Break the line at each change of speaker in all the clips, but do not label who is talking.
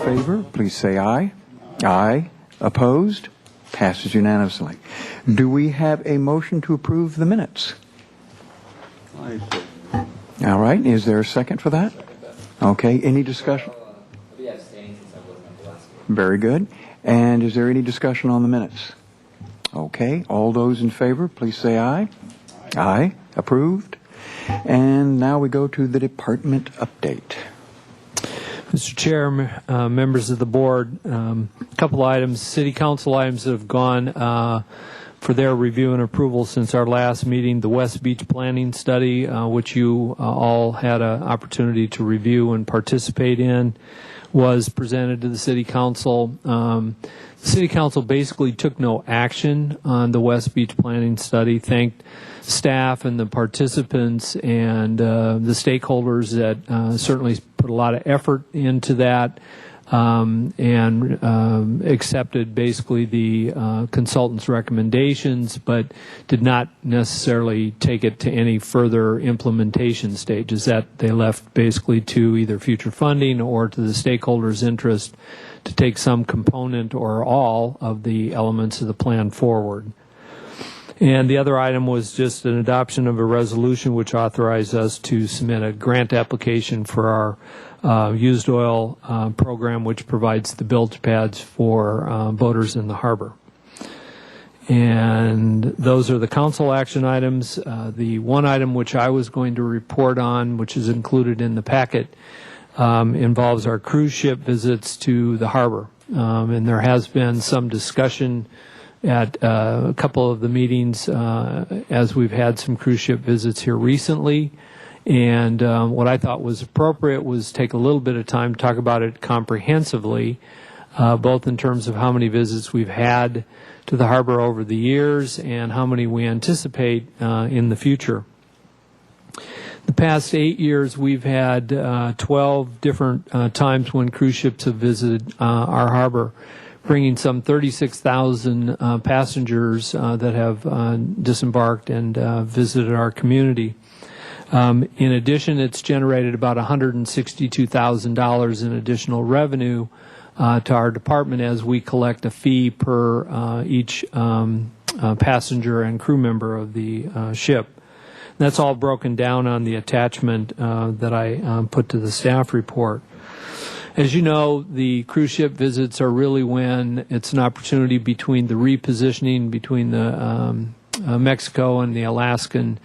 favor, please say aye. Aye. Opposed? Passes unanimously. Do we have a motion to approve the minutes? All right. Is there a second for that? Okay. Any discussion? Very good. And is there any discussion on the minutes? Okay. All those in favor, please say aye. Aye. Approved. And now we go to the department update.
Mr. Chair, members of the board, a couple items, city council items that have gone for their review and approval since our last meeting. The West Beach Planning Study, which you all had an opportunity to review and participate in, was presented to the city council. The city council basically took no action on the West Beach Planning Study. Thanked staff and the participants and the stakeholders that certainly put a lot of effort into that and accepted basically the consultant's recommendations, but did not necessarily take it to any further implementation stages. That they left basically to either future funding or to the stakeholders' interest to take some component or all of the elements of the plan forward. And the other item was just an adoption of a resolution which authorized us to submit a grant application for our used oil program, which provides the bilge pads for boaters in the harbor. And those are the council action items. The one item which I was going to report on, which is included in the packet, involves our cruise ship visits to the harbor. And there has been some discussion at a couple of the meetings as we've had some cruise ship visits here recently. And what I thought was appropriate was take a little bit of time to talk about it comprehensively, both in terms of how many visits we've had to the harbor over the years and how many we anticipate in the future. The past 8 years, we've had 12 different times when cruise ships have visited our harbor, bringing some 36,000 passengers that have disembarked and visited our community. In addition, it's generated about $162,000 in additional revenue to our department as we collect a fee per each passenger and crew member of the ship. That's all broken down on the attachment that I put to the staff report. As you know, the cruise ship visits are really when it's an opportunity between the repositioning between the Mexico and the Alaskan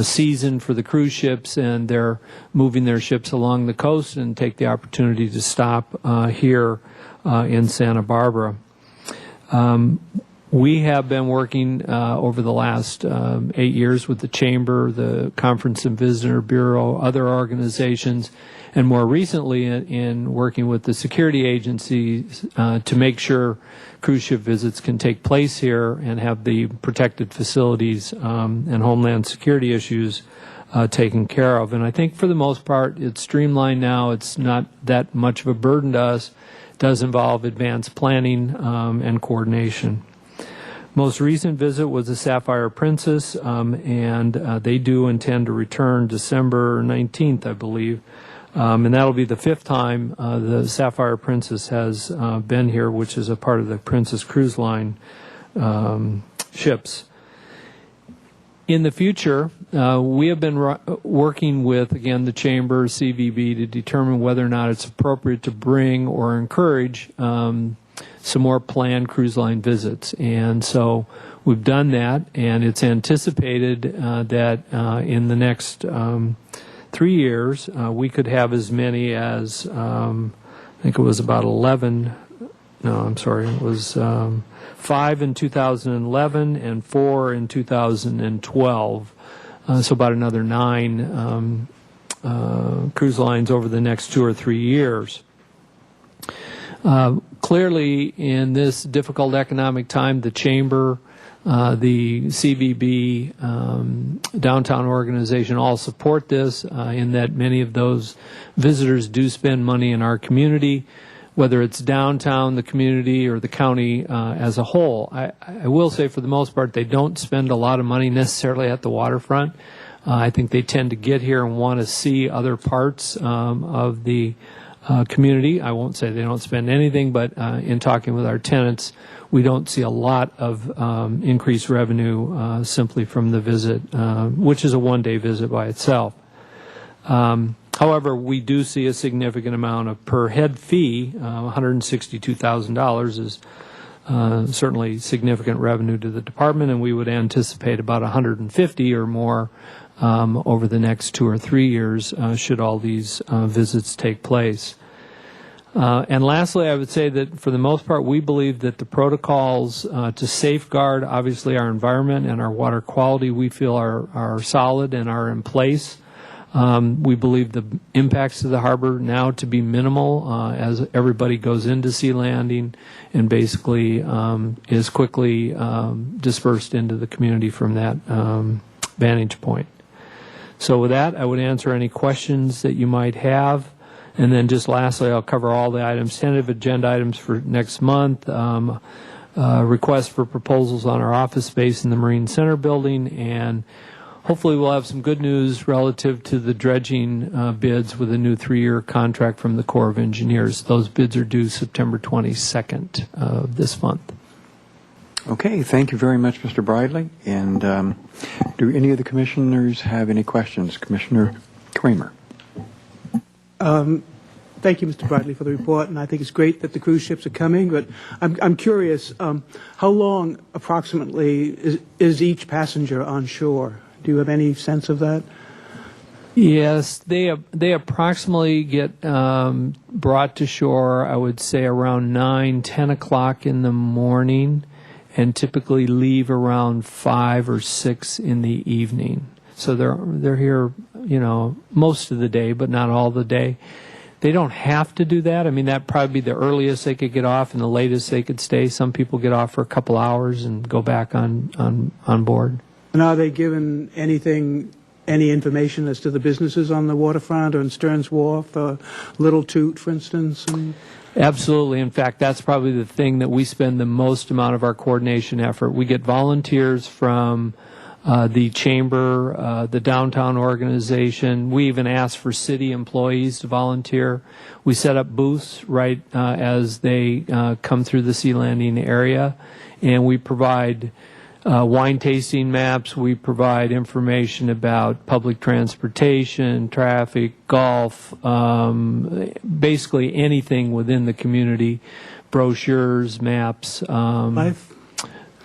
season for the cruise ships, and they're moving their ships along the coast and take the opportunity to stop here in Santa Barbara. We have been working over the last 8 years with the Chamber, the Conference and Visitor Bureau, other organizations, and more recently in working with the security agencies to make sure cruise ship visits can take place here and have the protected facilities and homeland security issues taken care of. And I think for the most part it's streamlined now. It's not that much of a burden to us. It does involve advanced planning and coordination. Most recent visit was the Sapphire Princess, and they do intend to return December 19th, I believe. And that'll be the 5th time the Sapphire Princess has been here, which is a part of the Princess Cruise Line ships. In the future, we have been working with, again, the Chamber, CVB, to determine whether or not it's appropriate to bring or encourage some more planned cruise line visits. And so we've done that, and it's anticipated that in the next 3 years, we could have as many as, I think it was about 11, no, I'm sorry, it was 5 in 2011 and 4 in 2012, so about another 9 cruise lines over the next 2 or 3 years. Clearly, in this difficult economic time, the Chamber, the CVB, downtown organization all support this in that many of those visitors do spend money in our community, whether it's downtown, the community, or the county as a whole. I will say for the most part they don't spend a lot of money necessarily at the waterfront. I think they tend to get here and want to see other parts of the community. I won't say they don't spend anything, but in talking with our tenants, we don't see a lot of increased revenue simply from the visit, which is a one-day visit by itself. However, we do see a significant amount of per head fee. $162,000 is certainly significant revenue to the department, and we would anticipate about 150 or more over the next 2 or 3 years should all these visits take place. And lastly, I would say that for the most part, we believe that the protocols to safeguard, obviously, our environment and our water quality, we feel are solid and are in place. We believe the impacts to the harbor now to be minimal as everybody goes into sea landing and basically is quickly dispersed into the community from that vantage point. So with that, I would answer any questions that you might have. And then just lastly, I'll cover all the items, tentative agenda items for next month, request for proposals on our office space in the Marine Center building, and hopefully we'll have some good news relative to the dredging bids with a new 3-year contract from the Corps of Engineers. Those bids are due September 22nd of this month.
Okay, thank you very much, Mr. Bridley. And do any of the commissioners have any questions? Commissioner Kramer.
Thank you, Mr. Bradley, for the report, and I think it's great that the cruise ships are coming, but I'm curious, how long approximately is each passenger on shore? Do you have any sense of that?
Yes, they approximately get brought to shore, I would say, around 9, 10 o'clock in the morning, and typically leave around 5 or 6 in the evening. So they're here, most of the day, but not all the day. They don't have to do that. I mean, that'd probably be the earliest they could get off and the latest they could stay. Some people get off for a couple hours and go back on board.
And are they given any information as to the businesses on the waterfront or in Stearns Wharf, Little Toot, for instance?
Absolutely. In fact, that's probably the thing that we spend the most amount of our coordination effort. We get volunteers from the chamber, the downtown organization. We even ask for city employees to volunteer. We set up booths right as they come through the sea landing area, and we provide wine tasting maps. We provide information about public transportation, traffic, golf, basically anything within the community, brochures, maps.
Life?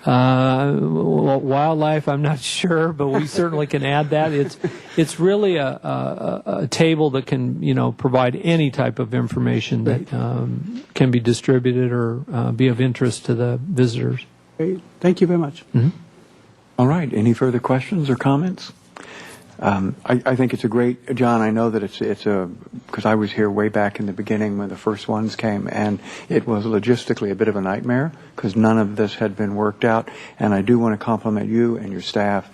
Wildlife, I'm not sure, but we certainly can add that. It's really a table that can provide any type of information that can be distributed or be of interest to the visitors.
Great. Thank you very much.
Mm-hmm.
All right. Any further questions or comments? I think it's a great, John, I know that because I was here way back in the beginning when the first ones came, and it was logistically a bit of a nightmare because none of this had been worked out, and I do want to compliment you and your staff.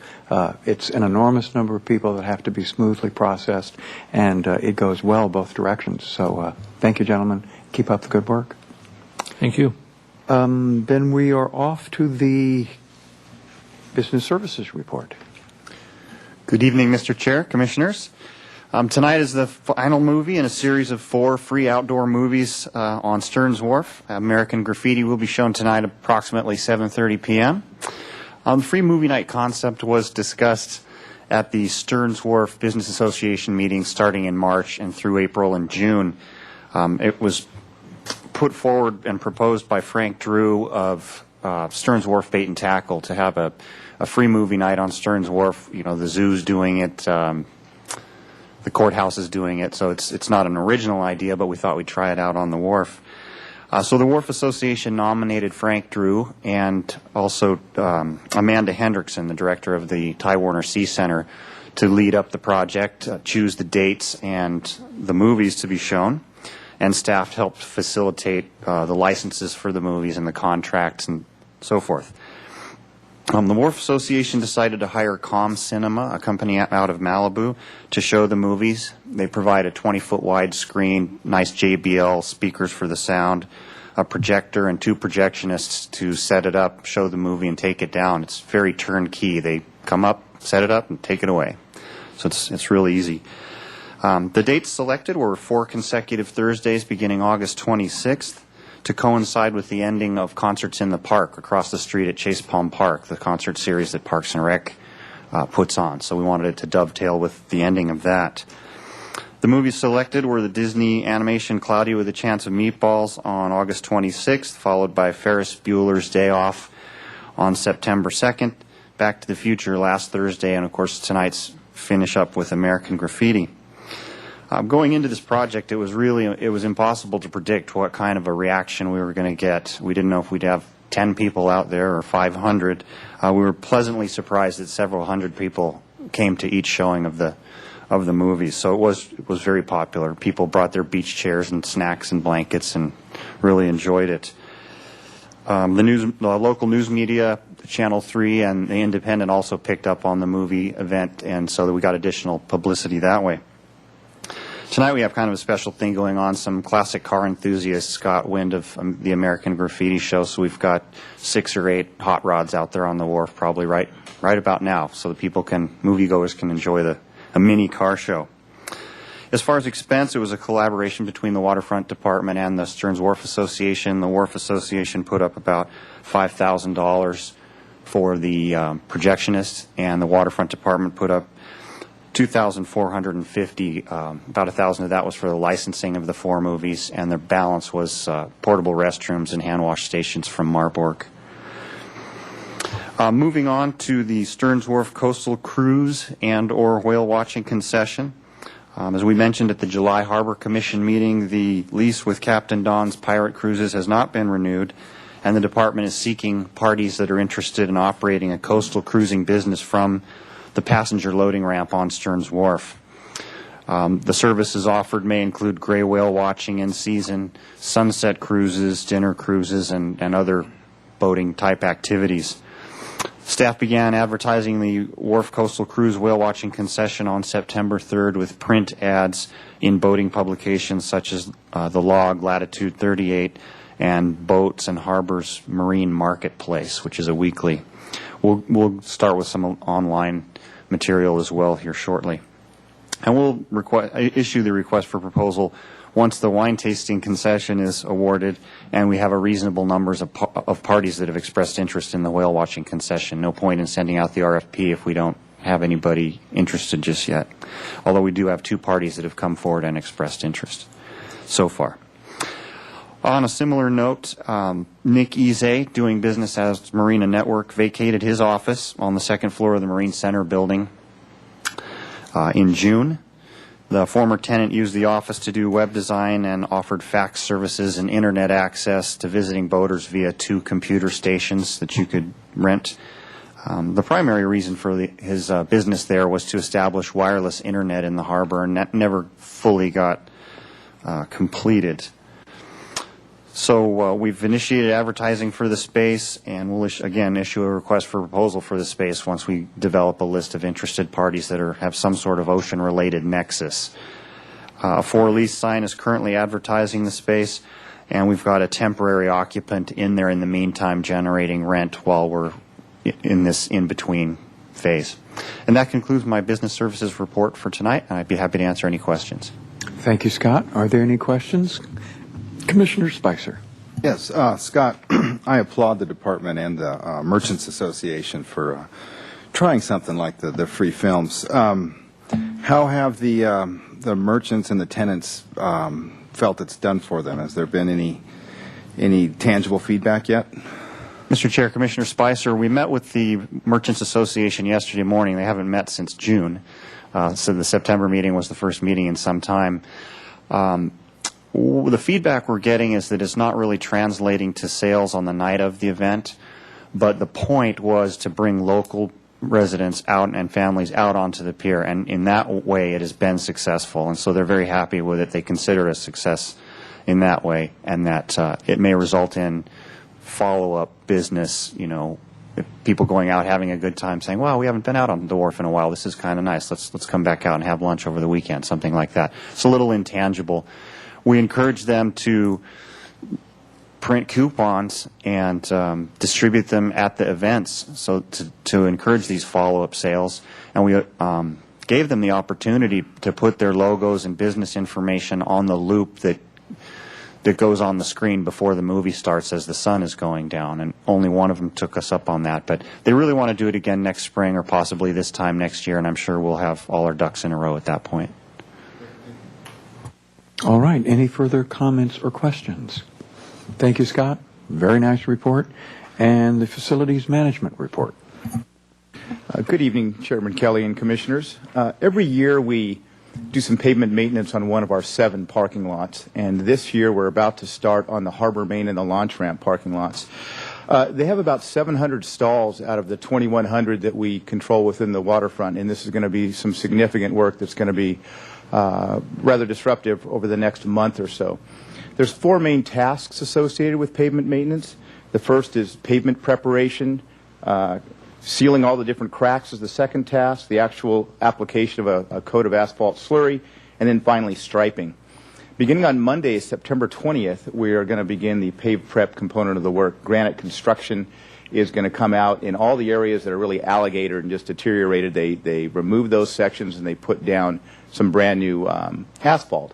It's an enormous number of people that have to be smoothly processed, and it goes well both directions. So thank you, gentlemen. Keep up the good work.
Thank you.
Then we are off to the Business Services Report.
Good evening, Mr. Chair, Commissioners. Tonight is the final movie in a series of 4 free outdoor movies on Stearns Wharf. American Graffiti will be shown tonight at approximately 7:30 p.m. The free movie night concept was discussed at the Stearns Wharf Business Association meeting starting in March and through April and June. It was put forward and proposed by Frank Drew of Stearns Wharf Bait and Tackle to have a free movie night on Stearns Wharf. The zoo's doing it, the courthouse is doing it, so it's not an original idea, but we thought we'd try it out on the wharf. So the Wharf Association nominated Frank Drew and also Amanda Hendrickson, the director of the Ty Warner Sea Center, to lead up the project, choose the dates and the movies to be shown, and staff helped facilitate the licenses for the movies and the contracts and so forth. The Wharf Association decided to hire Com Cinema, a company out of Malibu, to show the movies. They provide a 20-foot wide screen, nice JBL speakers for the sound, a projector, and 2 projectionists to set it up, show the movie, and take it down. It's very turnkey. They come up, set it up, and take it away. So it's really easy. The dates selected were 4 consecutive Thursdays beginning August 26th to coincide with the ending of Concerts in the Park across the street at Chase Palm Park, the concert series that Parks and Rec puts on. So we wanted it to dovetail with the ending of that. The movies selected were the Disney animation Cloudy with a Chance of Meatballs on August 26th, followed by Ferris Bueller's Day Off on September 2nd, Back to the Future last Thursday, and of course tonight's finish up with American Graffiti. Going into this project, it was impossible to predict what kind of a reaction we were going to get. We didn't know if we'd have 10 people out there or 500. We were pleasantly surprised that several hundred people came to each showing of the movies. So it was very popular. People brought their beach chairs and snacks and blankets and really enjoyed it. The local news media, Channel 3 and The Independent also picked up on the movie event, and so that we got additional publicity that way. Tonight we have kind of a special thing going on. Some classic car enthusiasts got wind of the American Graffiti show, so we've got 6 or 8 hot rods out there on the wharf probably right about now, so the moviegoers can enjoy a mini car show. As far as expense, it was a collaboration between the Waterfront Department and the Stearns Wharf Association. The Wharf Association put up about $5,000 for the projectionist, and the Waterfront Department put up $2,450. About $1,000 of that was for the licensing of the 4 movies, and the balance was portable restrooms and hand wash stations from Marburg. Moving on to the Stearns Wharf Coastal Cruise and/or whale watching concession. As we mentioned at the July Harbor Commission meeting, the lease with Captain Don's Pirate Cruises has not been renewed, and the department is seeking parties that are interested in operating a coastal cruising business from the passenger loading ramp on Stearns Wharf. The services offered may include gray whale watching in season, sunset cruises, dinner cruises, and other boating type activities. Staff began advertising the Wharf Coastal Cruise whale watching concession on September 3rd with print ads in boating publications such as The Log, Latitude 38, and Boats and Harbors Marine Marketplace, which is a weekly. We'll start with some online material as well here shortly. And we'll issue the request for proposal once the wine tasting concession is awarded and we have a reasonable numbers of parties that have expressed interest in the whale watching concession. No point in sending out the RFP if we don't have anybody interested just yet, although we do have 2 parties that have come forward and expressed interest so far. On a similar note, Nick Eze, doing business as Marina Network, vacated his office on the 2nd floor of the Marine Center building in June. The former tenant used the office to do web design and offered fax services and internet access to visiting boaters via 2 computer stations that you could rent. The primary reason for his business there was to establish wireless internet in the harbor, and that never fully got completed. So we've initiated advertising for the space, and we'll again issue a request for proposal for the space once we develop a list of interested parties that have some sort of ocean-related nexus. A for-lease sign is currently advertising the space, and we've got a temporary occupant in there in the meantime generating rent while we're in this in-between phase. And that concludes my business services report for tonight, and I'd be happy to answer any questions.
Thank you, Scott. Are there any questions? Commissioner Spicer.
Yes, Scott, I applaud the department and the Merchants Association for trying something like the free films. How have the merchants and the tenants felt it's done for them? Has there been any tangible feedback yet?
Mr. Chair, Commissioner Spicer, we met with the Merchants Association yesterday morning. They haven't met since June, so the September meeting was the first meeting in some time. The feedback we're getting is that it's not really translating to sales on the night of the event, but the point was to bring local residents out and families out onto the pier, and in that way it has been successful, and so they're very happy with it. They consider it a success in that way, and that it may result in follow-up business, people going out having a good time saying, wow, we haven't been out on the wharf in a while, this is kind of nice, let's come back out and have lunch over the weekend, something like that. It's a little intangible. We encourage them to print coupons and distribute them at the events, so to encourage these follow-up sales. And we gave them the opportunity to put their logos and business information on the loop that goes on the screen before the movie starts as the sun is going down, and only one of them took us up on that. But they really want to do it again next spring or possibly this time next year, and I'm sure we'll have all our ducks in a row at that point.
All right. Any further comments or questions? Thank you, Scott. Very nice report. And the facilities management report.
Good evening, Chairman Kelly and Commissioners. Every year we do some pavement maintenance on one of our 7 parking lots, and this year we're about to start on the Harbor Main and the launch ramp parking lots. They have about 700 stalls out of the 2,100 that we control within the waterfront, and this is going to be some significant work that's going to be rather disruptive over the next month or so. There's 4 main tasks associated with pavement maintenance. The first is pavement preparation. Sealing all the different cracks is the second task, the actual application of a coat of asphalt slurry, and then finally striping. Beginning on Monday, September 20th, we are going to begin the pave prep component of the work. Granite construction is going to come out in all the areas that are really alligator and just deteriorated. They remove those sections and they put down some brand new asphalt.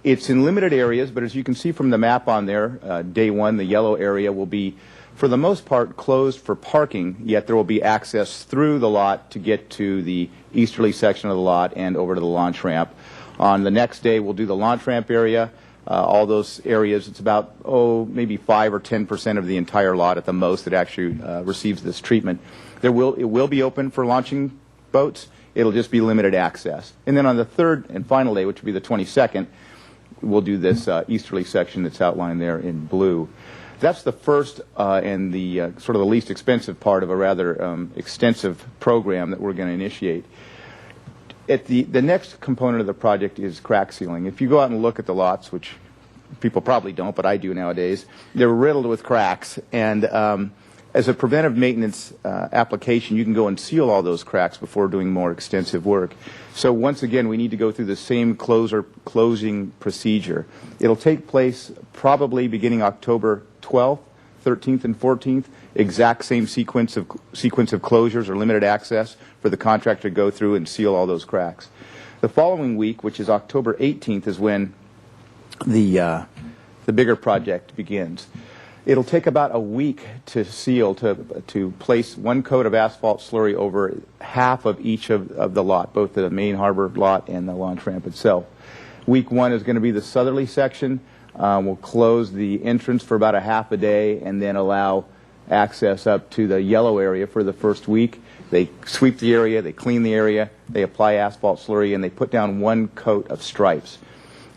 It's in limited areas, but as you can see from the map on there, day 1, the yellow area will be, for the most part, closed for parking, yet there will be access through the lot to get to the easterly section of the lot and over to the launch ramp. On the next day, we'll do the launch ramp area. All those areas, it's about, maybe 5 or 10% of the entire lot at the most that actually receives this treatment. It will be open for launching boats. It'll just be limited access. And then on the third and final day, which will be the 22nd, we'll do this easterly section that's outlined there in blue. That's the first and the sort of the least expensive part of a rather extensive program that we're going to initiate. The next component of the project is crack sealing. If you go out and look at the lots, which people probably don't, but I do nowadays, they're riddled with cracks. And as a preventive maintenance application, you can go and seal all those cracks before doing more extensive work. So once again, we need to go through the same closing procedure. It'll take place probably beginning October 12th, 13th, and 14th. Exact same sequence of closures or limited access for the contractor to go through and seal all those cracks. The following week, which is October 18th, is when the bigger project begins. It'll take about a week to seal, to place 1 coat of asphalt slurry over half of each of the lot, both the main harbor lot and the launch ramp itself. Week 1 is going to be the southerly section. We'll close the entrance for about a half a day and then allow access up to the yellow area for the first week. They sweep the area, they clean the area, they apply asphalt slurry, and they put down 1 coat of stripes.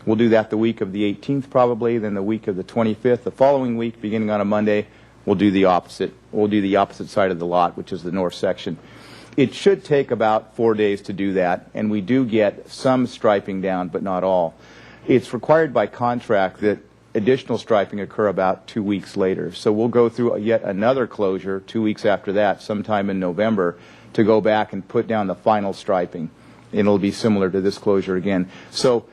We'll do that the week of the 18th probably, then the week of the 25th. The following week, beginning on a Monday, we'll do the opposite. We'll do the opposite side of the lot, which is the north section. It should take about 4 days to do that, and we do get some striping down, but not all. It's required by contract that additional striping occur about 2 weeks later. So we'll go through yet another closure 2 weeks after that, sometime in November, to go back and put down the final striping. And it'll be similar to this closure again. So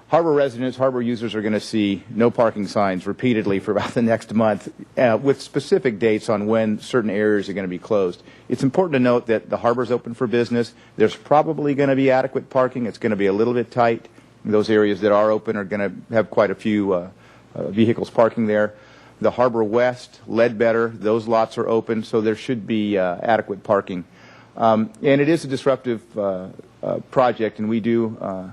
harbor residents, harbor users are going to see no parking signs repeatedly for about the next month with specific dates on when certain areas are going to be closed. It's important to note that the harbor's open for business. There's probably going to be adequate parking. It's going to be a little bit tight. Those areas that are open are going to have quite a few vehicles parking there. The Harbor West, Ledbetter, those lots are open, so there should be adequate parking. And it is a disruptive project, and we do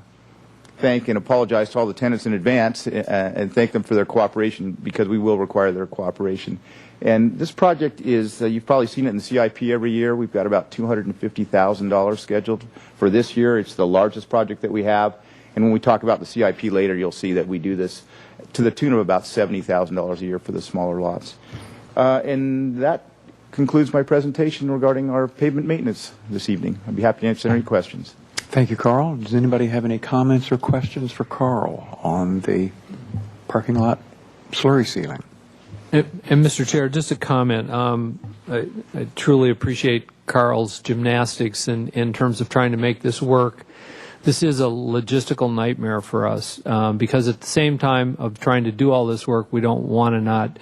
thank and apologize to all the tenants in advance and thank them for their cooperation, because we will require their cooperation. And this project is, you've probably seen it in the CIP every year. We've got about $250,000 scheduled for this year. It's the largest project that we have. And when we talk about the CIP later, you'll see that we do this to the tune of about $70,000 a year for the smaller lots. And that concludes my presentation regarding our pavement maintenance this evening. I'd be happy to answer any questions.
Thank you, Carl. Does anybody have any comments or questions for Carl on the parking lot slurry sealing?
And Mr. Chair, just a comment. I truly appreciate Carl's gymnastics in terms of trying to make this work. This is a logistical nightmare for us because at the same time of trying to do all this work, we don't want to not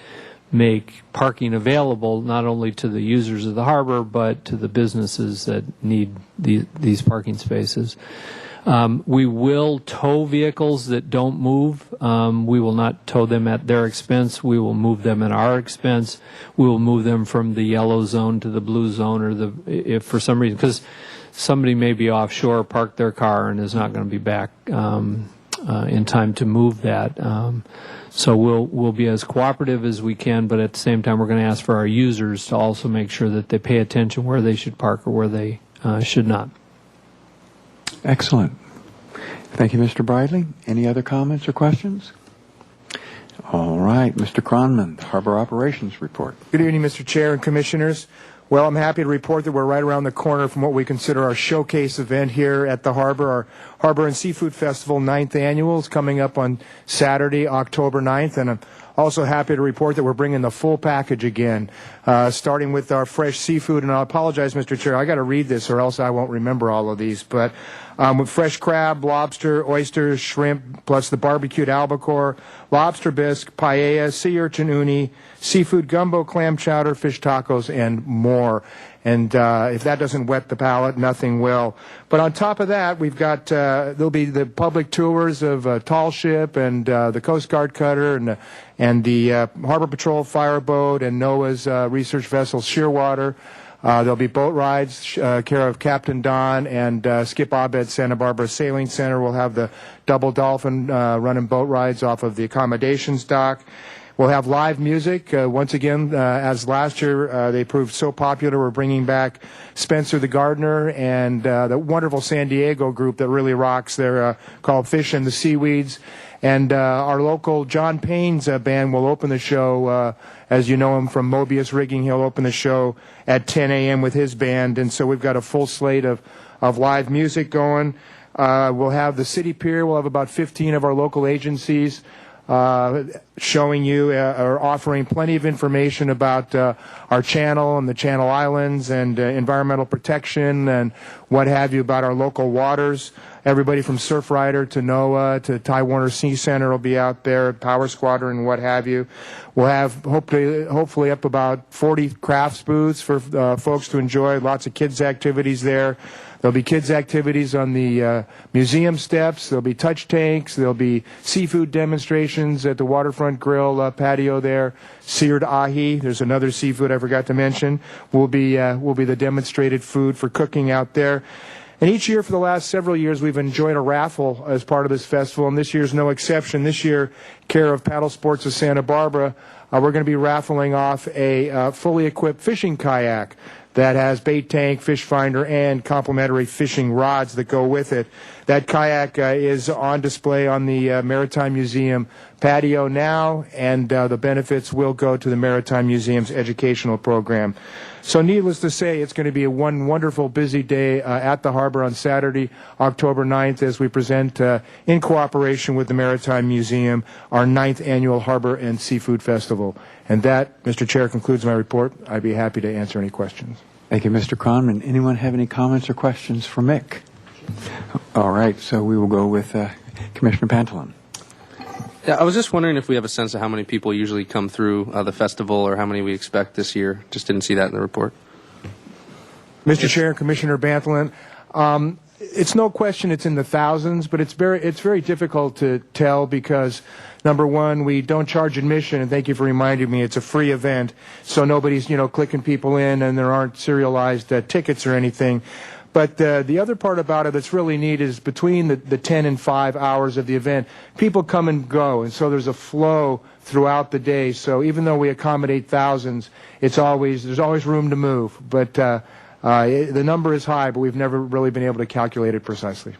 make parking available not only to the users of the harbor, but to the businesses that need these parking spaces. We will tow vehicles that don't move. We will not tow them at their expense. We will move them at our expense. We will move them from the yellow zone to the blue zone, or if for some reason, because somebody may be offshore, park their car, and is not going to be back in time to move that. So we'll be as cooperative as we can, but at the same time, we're going to ask for our users to also make sure that they pay attention where they should park or where they should not.
Excellent. Thank you, Mr. Bradley. Any other comments or questions? All right, Mr. Cronman, Harbor Operations Report.
Good evening, Mr. Chair and Commissioners. Well, I'm happy to report that we're right around the corner from what we consider our showcase event here at the Harbor. Our Harbor and Seafood Festival 9th Annual is coming up on Saturday, October 9th, and I'm also happy to report that we're bringing the full package again, starting with our fresh seafood. And I apologize, Mr. Chair, I got to read this or else I won't remember all of these. But with fresh crab, lobster, oysters, shrimp, plus the barbecued albacore, lobster bisque, paella, sea urchin uni, seafood gumbo, clam chowder, fish tacos, and more. And if that doesn't whet the palate, nothing will. But on top of that, we've got there'll be the public tours of Tall Ship and the Coast Guard cutter and the Harbor Patrol fireboat and NOAA's research vessel Shearwater. There'll be boat rides care of Captain Don and Skip Abed Santa Barbara Sailing Center. We'll have the Double Dolphin running boat rides off of the accommodations dock. We'll have live music. Once again, as last year, they proved so popular, we're bringing back Spencer the Gardener and the wonderful San Diego group that really rocks. They're called Fish and the Seaweeds. And our local John Payne's band will open the show. As you know him from Mobius Rigging, he'll open the show at 10 a.m. with his band. And so we've got a full slate of live music going. We'll have the City Pier. We'll have about 15 of our local agencies showing you or offering plenty of information about our channel and the Channel Islands and environmental protection and what have you about our local waters. Everybody from Surfrider to NOAA to Ty Warner Sea Center will be out there, Power Squadron and what have you. We'll have hopefully up about 40 crafts booths for folks to enjoy, lots of kids' activities there. There'll be kids' activities on the museum steps. There'll be touch tanks. There'll be seafood demonstrations at the Waterfront Grill patio there. Seared ahi. There's another seafood I forgot to mention. Will be the demonstrated food for cooking out there. And each year for the last several years, we've enjoyed a raffle as part of this festival, and this year's no exception. This year, care of Paddle Sports of Santa Barbara, we're going to be raffling off a fully equipped fishing kayak that has bait tank, fish finder, and complimentary fishing rods that go with it. That kayak is on display on the Maritime Museum patio now, and the benefits will go to the Maritime Museum's educational program. So needless to say, it's going to be a wonderful, busy day at the harbor on Saturday, October 9th, as we present, in cooperation with the Maritime Museum, our 9th Annual Harbor and Seafood Festival. And that, Mr. Chair, concludes my report. I'd be happy to answer any questions.
Thank you, Mr. Cronman. Anyone have any comments or questions for Mick? All right, so we will go with Commissioner Pantolin.
Yeah, I was just wondering if we have a sense of how many people usually come through the festival or how many we expect this year. Just didn't see that in the report.
Mr. Chair, Commissioner Pantolin, it's no question it's in the thousands, but it's very difficult to tell because, number one, we don't charge admission, and thank you for reminding me, it's a free event, so nobody's, clicking people in, and there aren't serialized tickets or anything. But the other part about it that's really neat is between the 10 and 5 hours of the event, people come and go, and so there's a flow throughout the day. So even though we accommodate thousands, there's always room to move. But the number is high, but we've never really been able to calculate it precisely.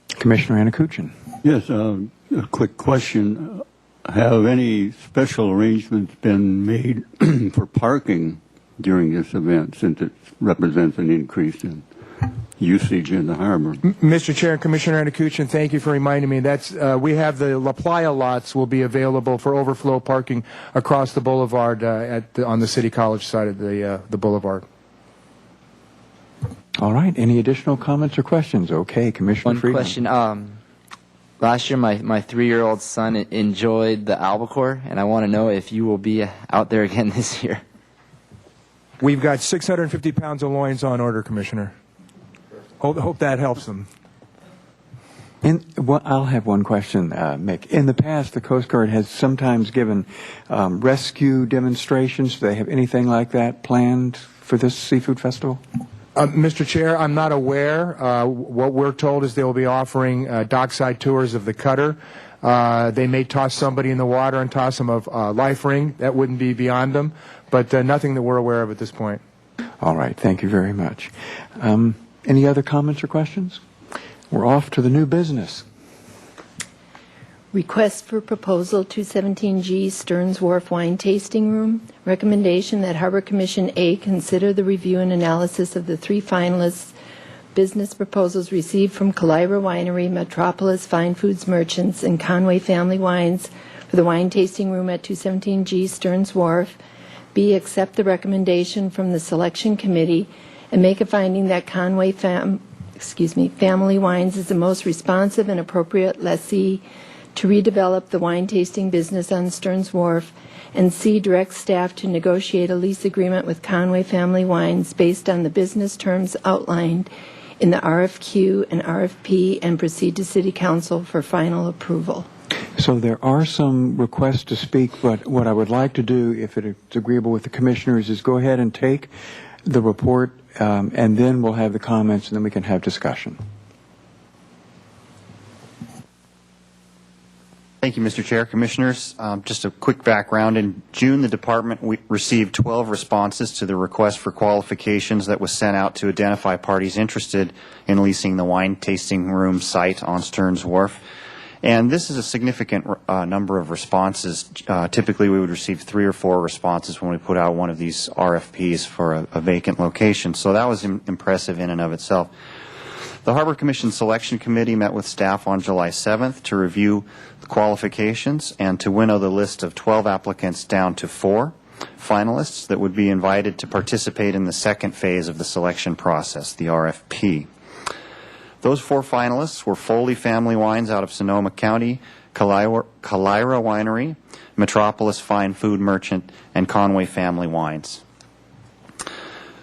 Commissioner Anakuchin.
Yes, a quick question. Have any special arrangements been made for parking during this event, since it represents an increase in usage in the harbor?
Mr. Chair and Commissioner Anakuchin, thank you for reminding me. We have the La Playa lots will be available for overflow parking across the boulevard on the City College side of the boulevard.
All right. Any additional comments or questions? Okay, Commissioner
One
Friedman.
question. Last year, my 3-year-old son enjoyed the albacore, and I want to know if you will be out there again this year.
We've got 650 pounds of loins on order, Commissioner. Hope that helps them.
I'll have one question, Mick. In the past, the Coast Guard has sometimes given rescue demonstrations. Do they have anything like that planned for this seafood festival?
Mr. Chair, I'm not aware. What we're told is they will be offering dockside tours of the cutter. They may toss somebody in the water and toss them a life ring. That wouldn't be beyond them, but nothing that we're aware of at this point.
All right. Thank you very much. Any other comments or questions? We're off to the new business.
Request for Proposal 217G Stearns Wharf Wine Tasting Room. Recommendation that Harbor Commission A consider the review and analysis of the 3 finalists' business proposals received from Kalira Winery, Metropolis Fine Foods Merchants, and Conway Family Wines for the wine tasting room at 217G Stearns Wharf. B, accept the recommendation from the Selection Committee and make a finding that Conway Family Wines is the most responsive and appropriate lessee to redevelop the wine tasting business on Stearns Wharf, and C, direct staff to negotiate a lease agreement with Conway Family Wines based on the business terms outlined in the RFQ and RFP and proceed to City Council for final approval.
So there are some requests to speak, but what I would like to do, if it's agreeable with the commissioners, is go ahead and take the report, and then we'll have the comments, and then we can have discussion.
Thank you, Mr. Chair. Commissioners, just a quick background. In June, the department received 12 responses to the request for qualifications that was sent out to identify parties interested in leasing the wine tasting room site on Stearns Wharf. And this is a significant number of responses. Typically, we would receive 3 or 4 responses when we put out one of these RFPs for a vacant location. So that was impressive in and of itself. The Harbor Commission Selection Committee met with staff on July 7th to review the qualifications and to winnow the list of 12 applicants down to 4 finalists that would be invited to participate in the second phase of the selection process, the RFP. Those 4 finalists were Foley Family Wines out of Sonoma County, Kalira Winery, Metropolis Fine Food Merchant, and Conway Family Wines.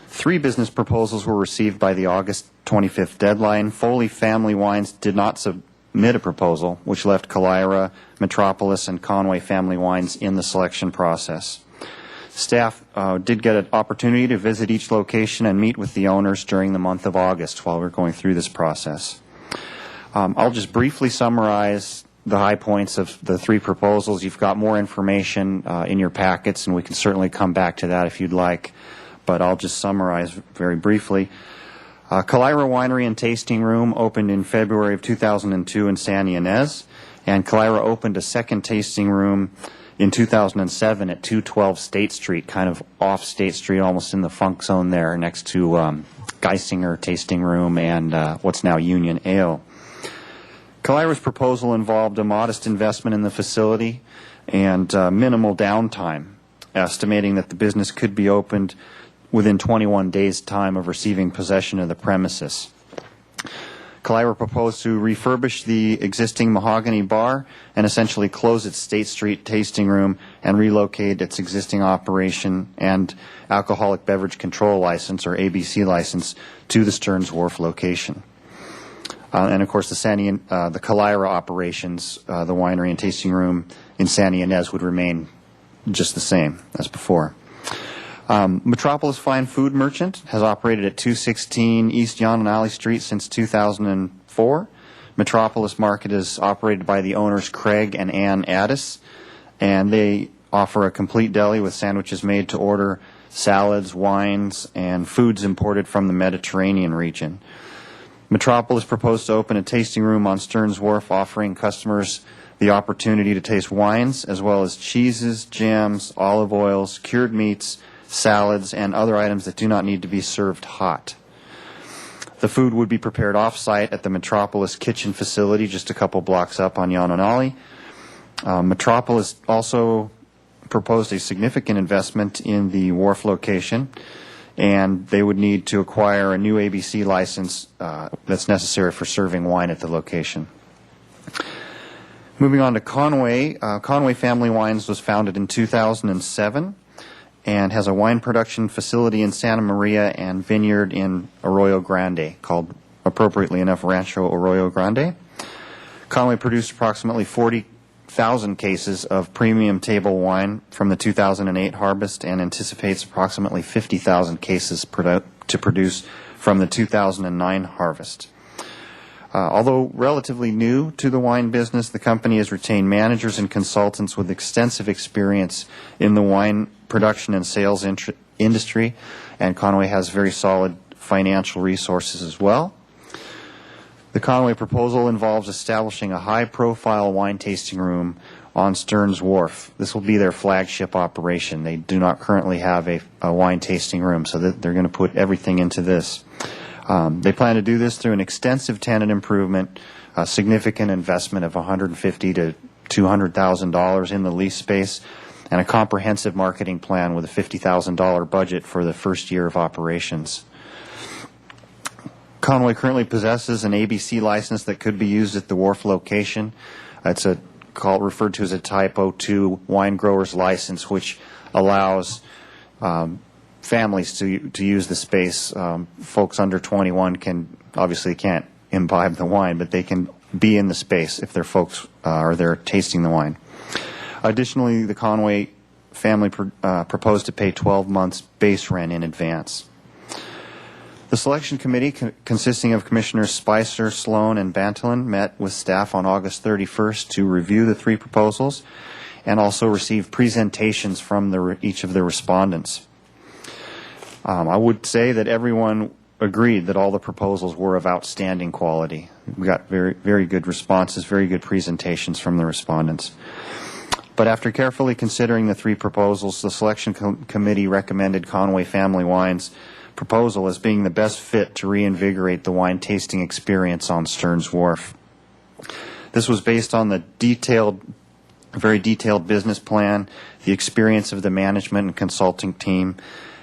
3 business proposals were received by the August 25th deadline. Foley Family Wines did not submit a proposal, which left Kalira, Metropolis, and Conway Family Wines in the selection process. Staff did get an opportunity to visit each location and meet with the owners during the month of August while we're going through this process. I'll just briefly summarize the high points of the 3 proposals. You've got more information in your packets, and we can certainly come back to that if you'd like, but I'll just summarize very briefly. Kalira Winery and Tasting Room opened in February of 2002 in San Ynez, and Kalira opened a second tasting room in 2007 at 212 State Street, kind of off State Street, almost in the funk zone there, next to Geisinger Tasting Room and what's now Union Ale. Kalira's proposal involved a modest investment in the facility and minimal downtime, estimating that the business could be opened within 21 days' time of receiving possession of the premises. Kalira proposed to refurbish the existing mahogany bar and essentially close its State Street tasting room and relocate its existing operation and alcoholic beverage control license, or ABC license, to the Stearns Wharf location. And of course, the Kalira operations, the winery and tasting room in San Ynez, would remain just the same as before. Metropolis Fine Food Merchant has operated at 216 East Yanonali Street since 2004. Metropolis Market is operated by the owners Craig and Ann Addis, and they offer a complete deli with sandwiches made to order, salads, wines, and foods imported from the Mediterranean region. Metropolis proposed to open a tasting room on Stearns Wharf, offering customers the opportunity to taste wines as well as cheeses, jams, olive oils, cured meats, salads, and other items that do not need to be served hot. The food would be prepared off-site at the Metropolis kitchen facility just a couple blocks up on Yanonali. Metropolis also proposed a significant investment in the wharf location, and they would need to acquire a new ABC license that's necessary for serving wine at the location. Moving on to Conway. Conway Family Wines was founded in 2007 and has a wine production facility in Santa Maria and vineyard in Arroyo Grande called, appropriately enough, Rancho Arroyo Grande. Conway produced approximately 40,000 cases of premium table wine from the 2008 harvest and anticipates approximately 50,000 cases to produce from the 2009 harvest. Although relatively new to the wine business, the company has retained managers and consultants with extensive experience in the wine production and sales industry, and Conway has very solid financial resources as well. The Conway proposal involves establishing a high-profile wine tasting room on Stearns Wharf. This will be their flagship operation. They do not currently have a wine tasting room, so that they're going to put everything into this. They plan to do this through an extensive tenant improvement, a significant investment of $150,000 to $200,000 in the lease space, and a comprehensive marketing plan with a $50,000 budget for the first year of operations. Conway currently possesses an ABC license that could be used at the Wharf location. It's referred to as a Type 02 wine grower's license, which allows families to use the space. Folks under 21 obviously can't imbibe the wine, but they can be in the space if their folks are there tasting the wine. Additionally, the Conway family proposed to pay 12 months base rent in advance. The selection committee, consisting of Commissioners Spicer, Sloan, and Bantolin, met with staff on August 31st to review the three proposals and also receive presentations from each of the respondents. I would say that everyone agreed that all the proposals were of outstanding quality. We got very, very good responses, very good presentations from the respondents. But after carefully considering the three proposals, the selection committee recommended Conway Family Wines' proposal as being the best fit to reinvigorate the wine tasting experience on Stearns Wharf. This was based on the very detailed business plan, the experience of the management and consulting team,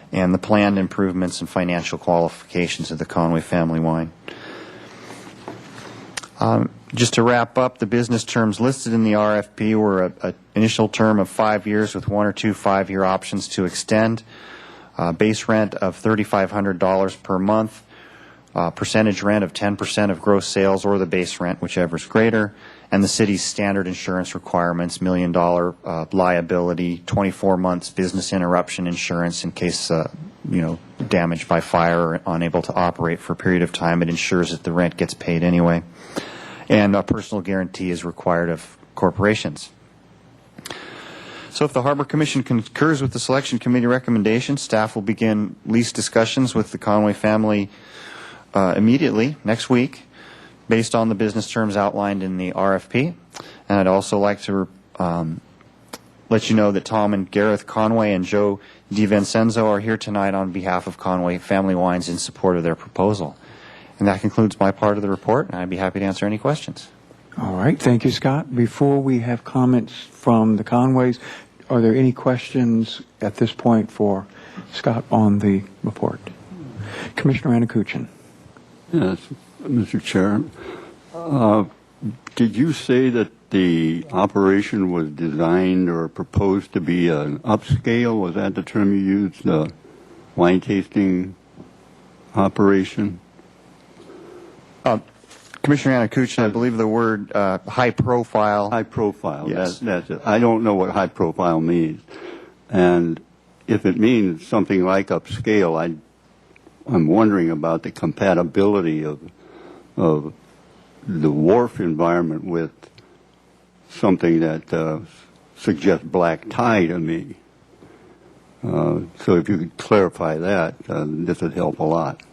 and the planned improvements and financial qualifications of the Conway Family Wine. Just to wrap up, the business terms listed in the RFP were an initial term of 5 years with 1 or 2 5-year options to extend, base rent of $3,500 per month, percentage rent of 10% of gross sales or the base rent, whichever is greater, and the city's standard insurance requirements, $1 million liability, 24 months business interruption insurance in case, damaged by fire or unable to operate for a period of time. It ensures that the rent gets paid anyway. And a personal guarantee is required of corporations. So if the Harbor Commission concurs with the Selection Committee recommendation, staff will begin lease discussions with the Conway family immediately, next week, based on the business terms outlined in the RFP. And I'd also like to let you know that Tom and Gareth Conway and Joe DiVincenzo are here tonight on behalf of Conway Family Wines in support of their proposal. And that concludes my part of the report, and I'd be happy to answer any questions.
All right. Thank you, Scott. Before we have comments from the Conways, are there any questions at this point for Scott on the report? Commissioner Anakuchin.
Yes, Mr. Chair. Did you say that the operation was designed or proposed to be an upscale? Was that the term you used, the wine tasting operation?
Commissioner Anakuchin, I believe the word high profile.
High profile,
yes.
That's it. I don't know what high profile means. And if it means something like upscale, I'm wondering about the compatibility of the wharf environment with something that suggests black tie to me. So if you could clarify that, this would help a lot.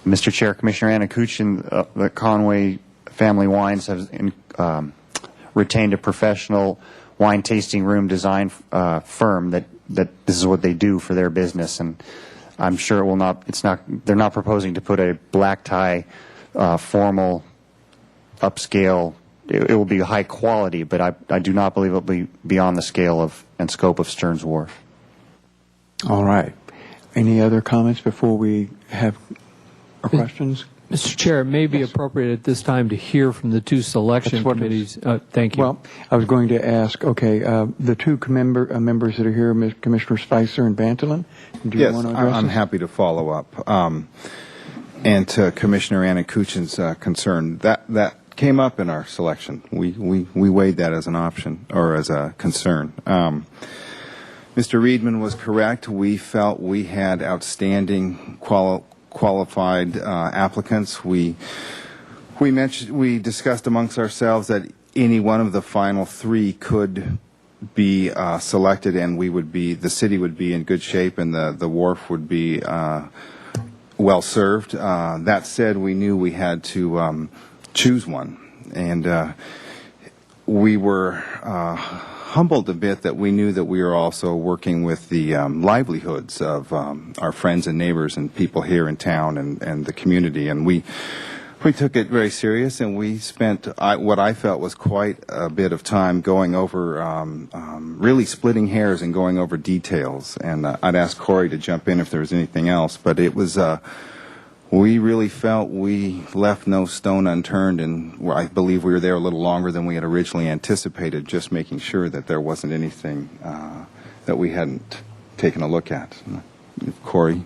Mr. Chair, Commissioner Anakuchin, the Conway Family Wines has retained a professional wine tasting room design firm that this is what they do for their business, and I'm sure they're not proposing to put a black tie formal upscale. It will be high quality, but I do not believe it will be beyond the scale and scope of Stearns Wharf.
All right. Any other comments before we have our questions?
Mr. Chair, it may be appropriate at this time to hear from the two selection
That's what
committees. Thank you.
Well, I was going to ask, okay, the two members that are here, Commissioner Spicer and Bantalin, do you
Yes,
want to address
I'm
this?
happy to follow up. And to Commissioner Anna Kuchin's concern, that came up in our selection. We weighed that as an option or as a concern. Mr. Reedman was correct. We felt we had outstanding qualified applicants. We discussed amongst ourselves that any one of the final three could be selected, and the city would be in good shape, and the wharf would be well served. That said, we knew we had to choose one, and we were humbled a bit that we knew that we were also working with the livelihoods of our friends and neighbors and people here in town and the community, and we took it very serious, and we spent what I felt was quite a bit of time going over really splitting hairs and going over details. And I'd ask Corey to jump in if there was anything else, but it was we really felt we left no stone unturned, and I believe we were there a little longer than we had originally anticipated, just making sure that there wasn't anything that we hadn't taken a look at. Corey?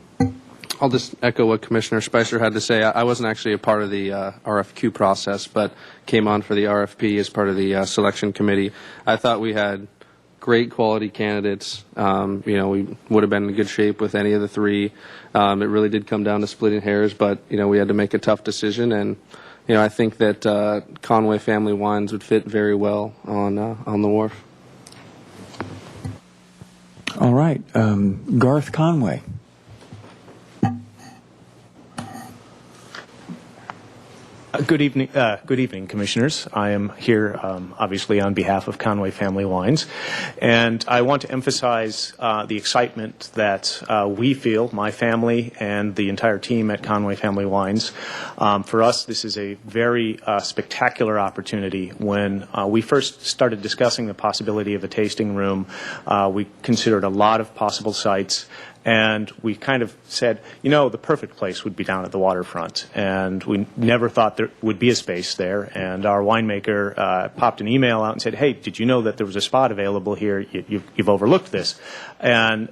I'll just echo what Commissioner Spicer had to say. I wasn't actually a part of the RFQ process, but came on for the RFP as part of the selection committee. I thought we had great quality candidates. We would have been in good shape with any of the three. It really did come down to splitting hairs, but we had to make a tough decision, and I think that Conway Family Wines would fit very well on the wharf.
All right. Garth Conway.
Good evening, Commissioners. I am here, obviously, on behalf of Conway Family Wines, and I want to emphasize the excitement that we feel, my family and the entire team at Conway Family Wines. For us, this is a very spectacular opportunity. When we first started discussing the possibility of a tasting room, we considered a lot of possible sites. And we kind of said, the perfect place would be down at the waterfront. And we never thought there would be a space there. And our winemaker popped an email out and said, hey, did you know that there was a spot available here? You've overlooked this. And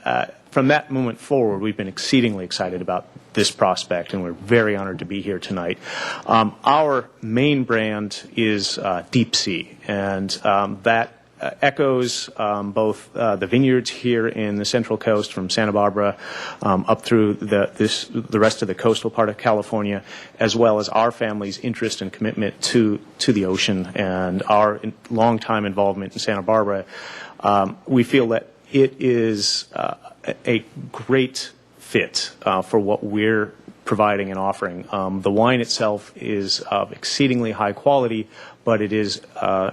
from that moment forward, we've been exceedingly excited about this prospect, and we're very honored to be here tonight. Our main brand is Deep Sea, and that echoes both the vineyards here in the Central Coast from Santa Barbara up through the rest of the coastal part of California, as well as our family's interest and commitment to the ocean and our long-time involvement in Santa Barbara. We feel that it is a great fit for what we're providing and offering. The wine itself is of exceedingly high quality, but it is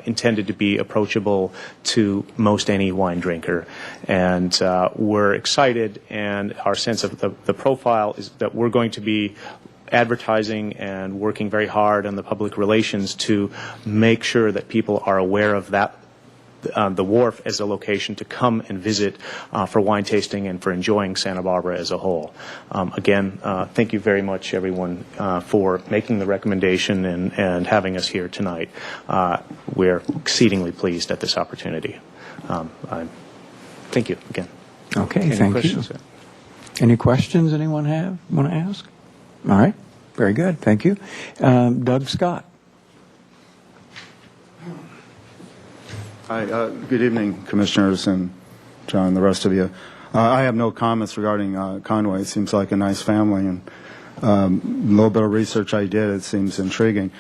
intended to be approachable to most any wine drinker. And we're excited, and our sense of the profile is that we're going to be advertising and working very hard on the public relations to make sure that people are aware of that, the wharf as a location to come and visit for wine tasting and for enjoying Santa Barbara as a whole. Again, thank you very much, everyone, for making the recommendation and having us here tonight. We're exceedingly pleased at this opportunity. Thank you again.
Okay,
Any
thank
questions?
you. Any questions anyone want to ask? All right, very good, thank you. Doug Scott.
Hi, good evening, Commissioners and John and the rest of you. I have no comments regarding Conway. It seems like a nice family, and a little bit of research I did, it seems intriguing.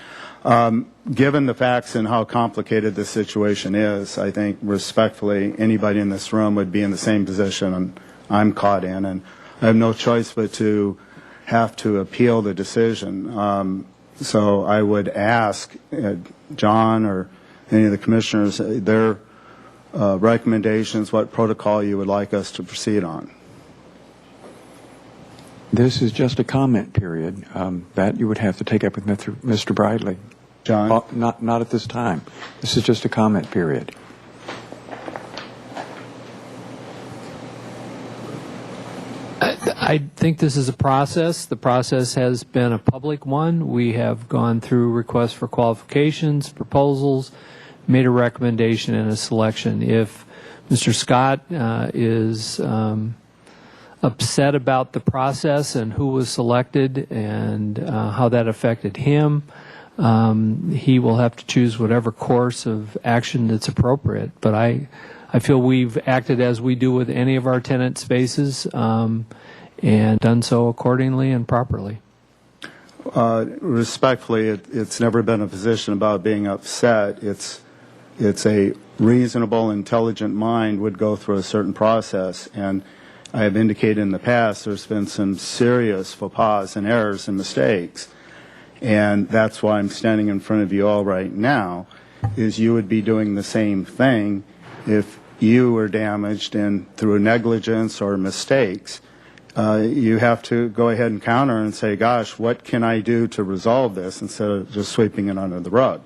Given the facts and how complicated this situation is, I think respectfully anybody in this room would be in the same position I'm caught in, and I have no choice but to have to appeal the decision. So I would ask John or any of the commissioners their recommendations, what protocol you would like us to proceed on.
This is just a comment period. That you would have to take up with Mr. Bradley.
John?
Not at this time. This is just a comment period.
I think this is a process. The process has been a public one. We have gone through requests for qualifications, proposals, made a recommendation and a selection. If Mr. Scott is upset about the process and who was selected and how that affected him, he will have to choose whatever course of action that's appropriate. But I feel we've acted as we do with any of our tenant spaces and done so accordingly and properly.
Respectfully, it's never been a position about being upset. It's a reasonable, intelligent mind would go through a certain process. And I have indicated in the past there's been some serious faux pas and errors and mistakes. And that's why I'm standing in front of you all right now, is you would be doing the same thing if you were damaged and through negligence or mistakes. You have to go ahead and counter and say, gosh, what can I do to resolve this instead of just sweeping it under the rug?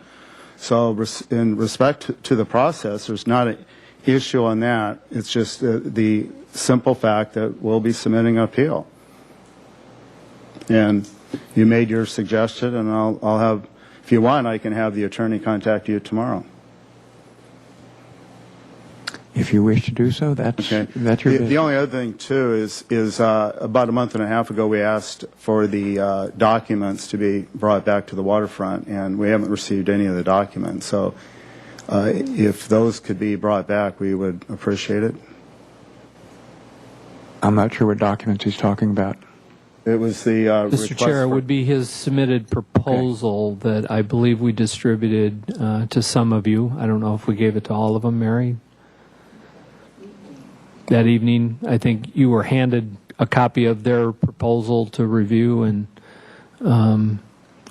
So in respect to the process, there's not an issue on that. It's just the simple fact that we'll be submitting an appeal. And you made your suggestion, and I'll have, if you want, I can have the attorney contact you tomorrow.
If you wish to do so, that's your business.
The only other thing, too, is about a month and a half ago we asked for the documents to be brought back to the waterfront, and we haven't received any of the documents. So if those could be brought back, we would appreciate it.
I'm not sure what documents he's talking about.
It was the
Mr. Chair, it would be his submitted proposal that I believe we distributed to some of you. I don't know if we gave it to all of them, Mary. That evening, I think you were handed a copy of their proposal to review, and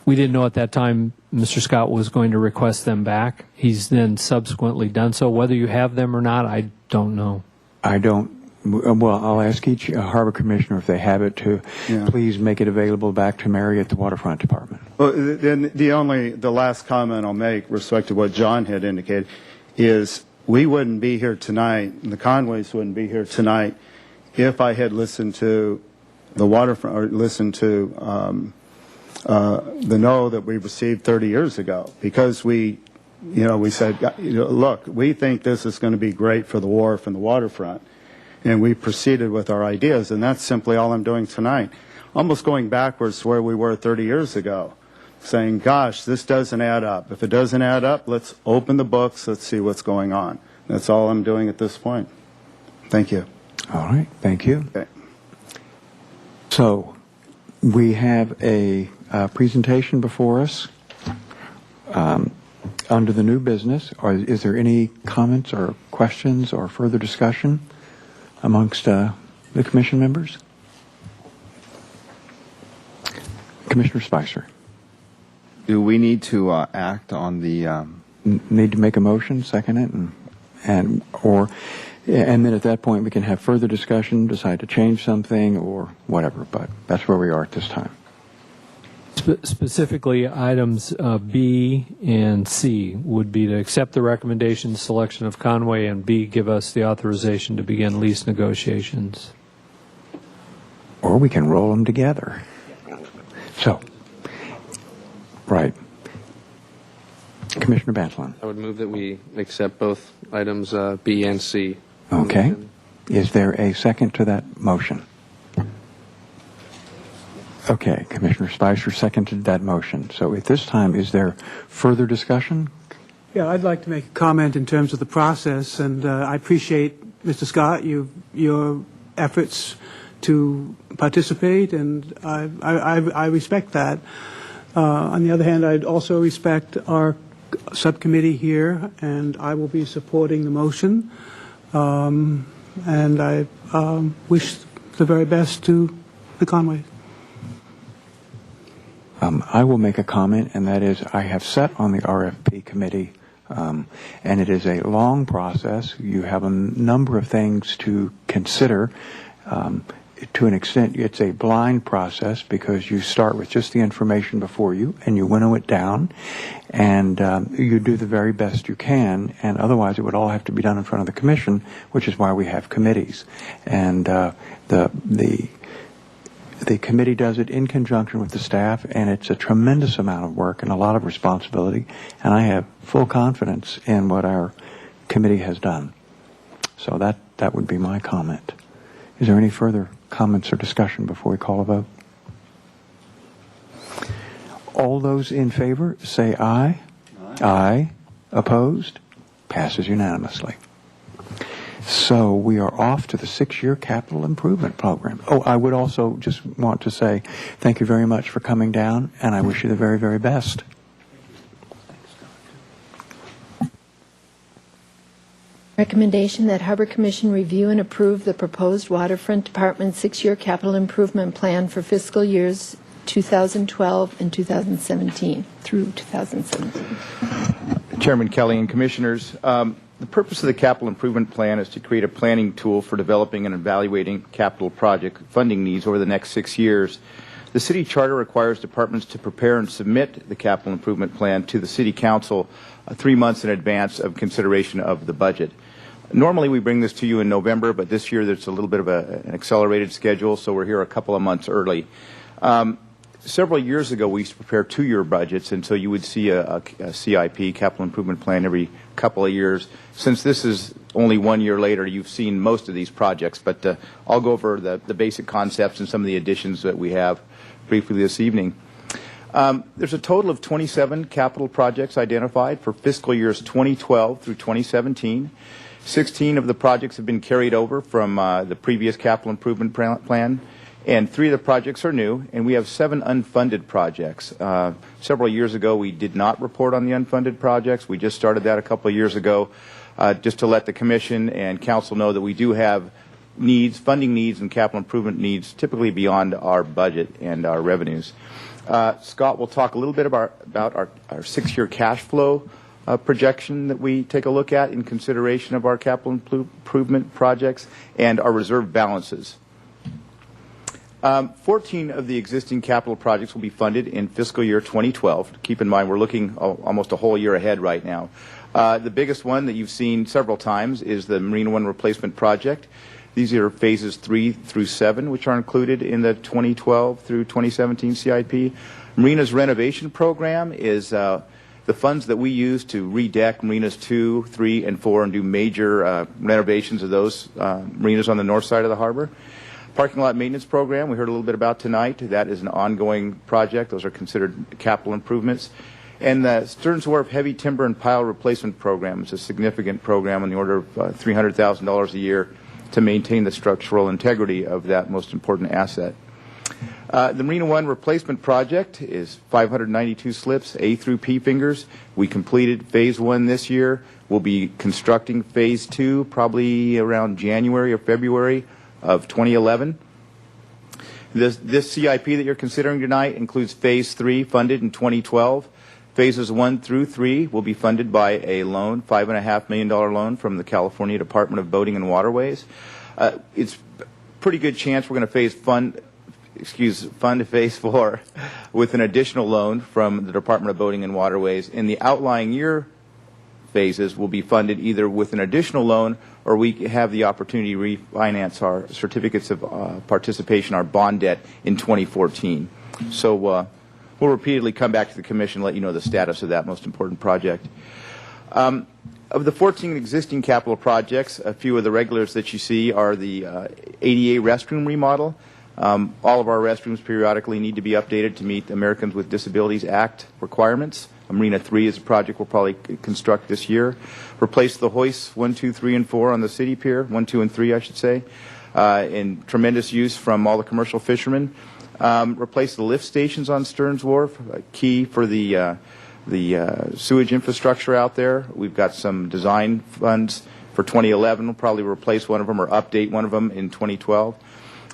we didn't know at that time Mr. Scott was going to request them back. He's then subsequently done so. Whether you have them or not, I don't know.
I don't. Well, I'll ask each harbor commissioner if they have it to please make it available back to Mary at the Waterfront Department.
Well, then the last comment I'll make, with respect to what John had indicated, is we wouldn't be here tonight, and the Conways wouldn't be here tonight, if I had listened to the Waterfront, or listened to the no that we received 30 years ago, because we said, look, we think this is going to be great for the wharf and the waterfront. And we proceeded with our ideas, and that's simply all I'm doing tonight. Almost going backwards to where we were 30 years ago, saying, gosh, this doesn't add up. If it doesn't add up, let's open the books, let's see what's going on. That's all I'm doing at this point. Thank you.
All right, thank you.
Okay.
So we have a presentation before us under the new business. Is there any comments or questions or further discussion amongst the commission members? Commissioner Spicer.
Do we need to act on the...
Need to make a motion, second it, and then at that point we can have further discussion, decide to change something or whatever, but that's where we are at this time.
Specifically, items B and C would be to accept the recommendation selection of Conway, and B, give us the authorization to begin lease negotiations.
Or we can roll them together. So, right. Commissioner Bantlon.
I would move that we accept both items B and C.
Okay. Is there a second to that motion? Okay, Commissioner Spicer seconded that motion. So at this time, is there further discussion?
Yeah, I'd like to make a comment in terms of the process, and I appreciate, Mr. Scott, your efforts to participate, and I respect that. On the other hand, I'd also respect our subcommittee here, and I will be supporting the motion. And I wish the very best to the Conways.
I will make a comment, and that is I have sat on the RFP committee, and it is a long process. You have a number of things to consider. To an extent, it's a blind process because you start with just the information before you, and you winnow it down, and you do the very best you can, and otherwise it would all have to be done in front of the commission, which is why we have committees. And the The committee does it in conjunction with the staff, and it's a tremendous amount of work and a lot of responsibility, and I have full confidence in what our committee has done. So that would be my comment. Is there any further comments or discussion before we call a vote? All those in favor say aye. Aye. Opposed? Passes unanimously. So we are off to the 6-year capital improvement program. Oh, I would also just want to say thank you very much for coming down, and I wish you the very, very best.
Recommendation that Harbor Commission review and approve the proposed Waterfront Department 6-year capital improvement plan for fiscal years 2012 and 2017 through 2017.
Chairman Kelly and Commissioners, the purpose of the capital improvement plan is to create a planning tool for developing and evaluating capital project funding needs over the next 6 years. The city charter requires departments to prepare and submit the capital improvement plan to the city council 3 months in advance of consideration of the budget. Normally we bring this to you in November, but this year there's a little bit of an accelerated schedule, so we're here a couple of months early. Several years ago, we used to prepare 2-year budgets, and so you would see a CIP, capital improvement plan, every couple of years. Since this is only 1 year later, you've seen most of these projects, but I'll go over the basic concepts and some of the additions that we have briefly this evening. There's a total of 27 capital projects identified for fiscal years 2012 through 2017. 16 of the projects have been carried over from the previous capital improvement plan. And 3 of the projects are new, and we have 7 unfunded projects. Several years ago, we did not report on the unfunded projects. We just started that a couple of years ago, just to let the Commission and Council know that we do have needs, funding needs and capital improvement needs, typically beyond our budget and our revenues. Scott will talk a little bit about our 6-year cash flow projection that we take a look at in consideration of our capital improvement projects and our reserve balances. 14 of the existing capital projects will be funded in fiscal year 2012. Keep in mind, we're looking almost a whole year ahead right now. The biggest one that you've seen several times is the Marina One replacement project. These are phases 3 through 7, which are included in the 2012 through 2017 CIP. Marina's renovation program is the funds that we use to redeck Marinas 2, 3, and 4 and do major renovations of those marinas on the north side of the harbor. Parking lot maintenance program we heard a little bit about tonight. That is an ongoing project. Those are considered capital improvements. And the Stearns Wharf heavy timber and pile replacement program is a significant program on the order of $300,000 a year to maintain the structural integrity of that most important asset. The Marina One replacement project is 592 slips, A through P fingers. We completed phase 1 this year. We'll be constructing phase 2 probably around January or February of 2011. This CIP that you're considering tonight includes phase 3 funded in 2012. Phases 1 through 3 will be funded by a loan, $5.5 million loan from the California Department of Boating and Waterways. It's a pretty good chance we're going to fund phase 4 with an additional loan from the Department of Boating and Waterways. In the outlying year phases will be funded either with an additional loan or we have the opportunity to refinance our certificates of participation, our bond debt, in 2014. So we'll repeatedly come back to the Commission and let you know the status of that most important project. Of the 14 existing capital projects, a few of the regulars that you see are the ADA restroom remodel. All of our restrooms periodically need to be updated to meet the Americans with Disabilities Act requirements. Marina 3 is a project we'll probably construct this year. Replace the hoists 1, 2, 3, and 4 on the city pier, 1, 2, and 3, I should say, in tremendous use from all the commercial fishermen. Replace the lift stations on Stearns Wharf, key for the sewage infrastructure out there. We've got some design funds for 2011. We'll probably replace one of them or update one of them in 2012.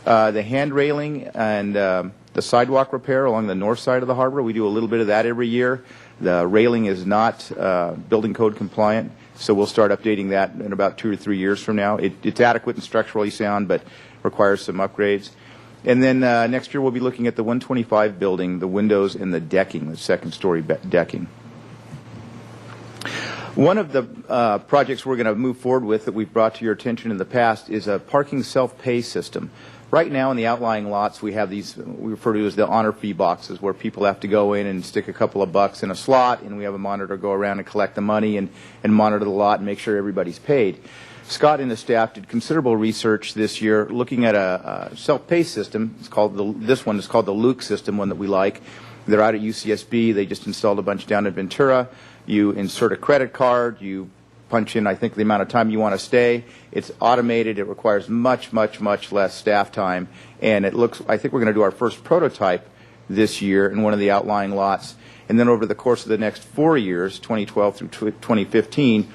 The hand railing and the sidewalk repair along the north side of the harbor, we do a little bit of that every year. The railing is not building code compliant, so we'll start updating that in about 2 or 3 years from now. It's adequate and structurally sound, but requires some upgrades. And then next year we'll be looking at the 125 building, the windows and the decking, the second-story decking. One of the projects we're going to move forward with that we've brought to your attention in the past is a parking self-pay system. Right now in the outlying lots, we have these, we refer to as the honor fee boxes, where people have to go in and stick a couple of bucks in a slot, and we have a monitor go around and collect the money and monitor the lot and make sure everybody's paid. Scott and his staff did considerable research this year looking at a self-pay system. It's called this one is called the Luke system, one that we like. They're out at UCSB. They just installed a bunch down in Ventura. You insert a credit card. You punch in, I think, the amount of time you want to stay. It's automated. It requires much, much, much less staff time. And it looks, I think we're going to do our first prototype this year in one of the outlying lots. And then over the course of the next 4 years, 2012 through 2015,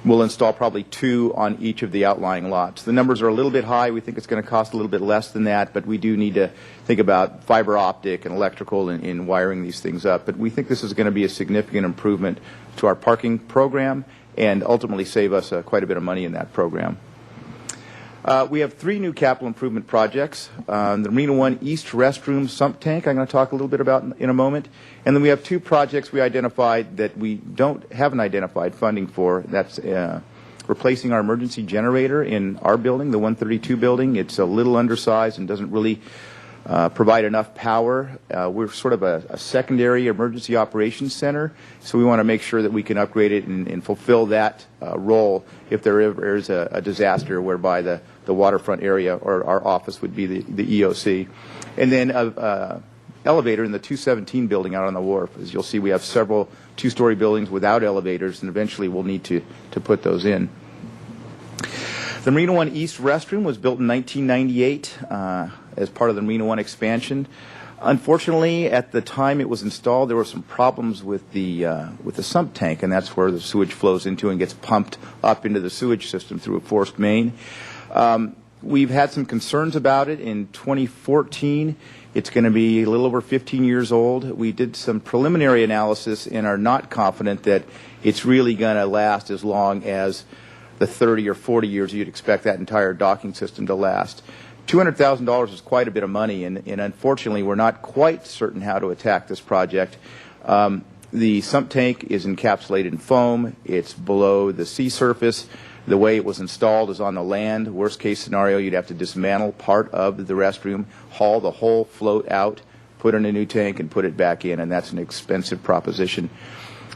we'll install probably 2 on each of the outlying lots. The numbers are a little bit high. We think it's going to cost a little bit less than that, but we do need to think about fiber optic and electrical in wiring these things up. But we think this is going to be a significant improvement to our parking program and ultimately save us quite a bit of money in that program. We have 3 new capital improvement projects. The Marina One East restroom sump tank I'm going to talk a little bit about in a moment. And then we have 2 projects we identified that we haven't identified funding for. That's replacing our emergency generator in our building, the 132 building. It's a little undersized and doesn't really provide enough power. We're sort of a secondary emergency operations center, so we want to make sure that we can upgrade it and fulfill that role if there ever is a disaster whereby the waterfront area or our office would be the EOC. And then elevator in the 217 building out on the wharf. As you'll see, we have several 2-story buildings without elevators, and eventually we'll need to put those in. The Marina One East restroom was built in 1998 as part of the Marina One expansion. Unfortunately, at the time it was installed, there were some problems with the sump tank, and that's where the sewage flows into and gets pumped up into the sewage system through a forced main. We've had some concerns about it. In 2014, it's going to be a little over 15 years old. We did some preliminary analysis and are not confident that it's really going to last as long as the 30 or 40 years you'd expect that entire docking system to last. $200,000 is quite a bit of money, and unfortunately we're not quite certain how to attack this project. The sump tank is encapsulated in foam. It's below the sea surface. The way it was installed is on the land. Worst case scenario, you'd have to dismantle part of the restroom, haul the whole float out, put in a new tank, and put it back in, and that's an expensive proposition.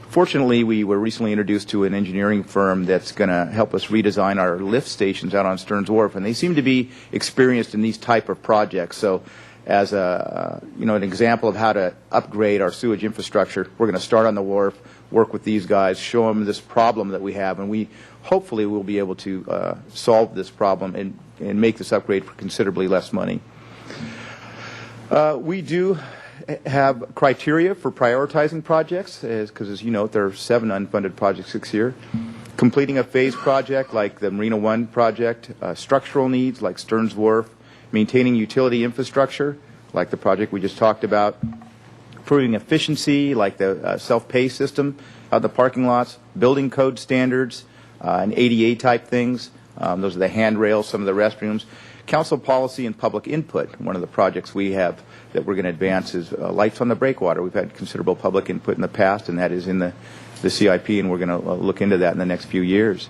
Fortunately, we were recently introduced to an engineering firm that's going to help us redesign our lift stations out on Stearns Wharf, and they seem to be experienced in these type of projects. So as an example of how to upgrade our sewage infrastructure, we're going to start on the wharf, work with these guys, show them this problem that we have, and we hopefully will be able to solve this problem and make this upgrade for considerably less money. We do have criteria for prioritizing projects, because as you know, there are 7 unfunded projects this year. Completing a phase project like the Marina One project, structural needs like Stearns Wharf, maintaining utility infrastructure like the project we just talked about, improving efficiency like the self-pay system out in the parking lots, building code standards, and ADA type things. Those are the handrails, some of the restrooms. Council policy and public input. One of the projects we have that we're going to advance is lights on the breakwater. We've had considerable public input in the past, and that is in the CIP, and we're going to look into that in the next few years.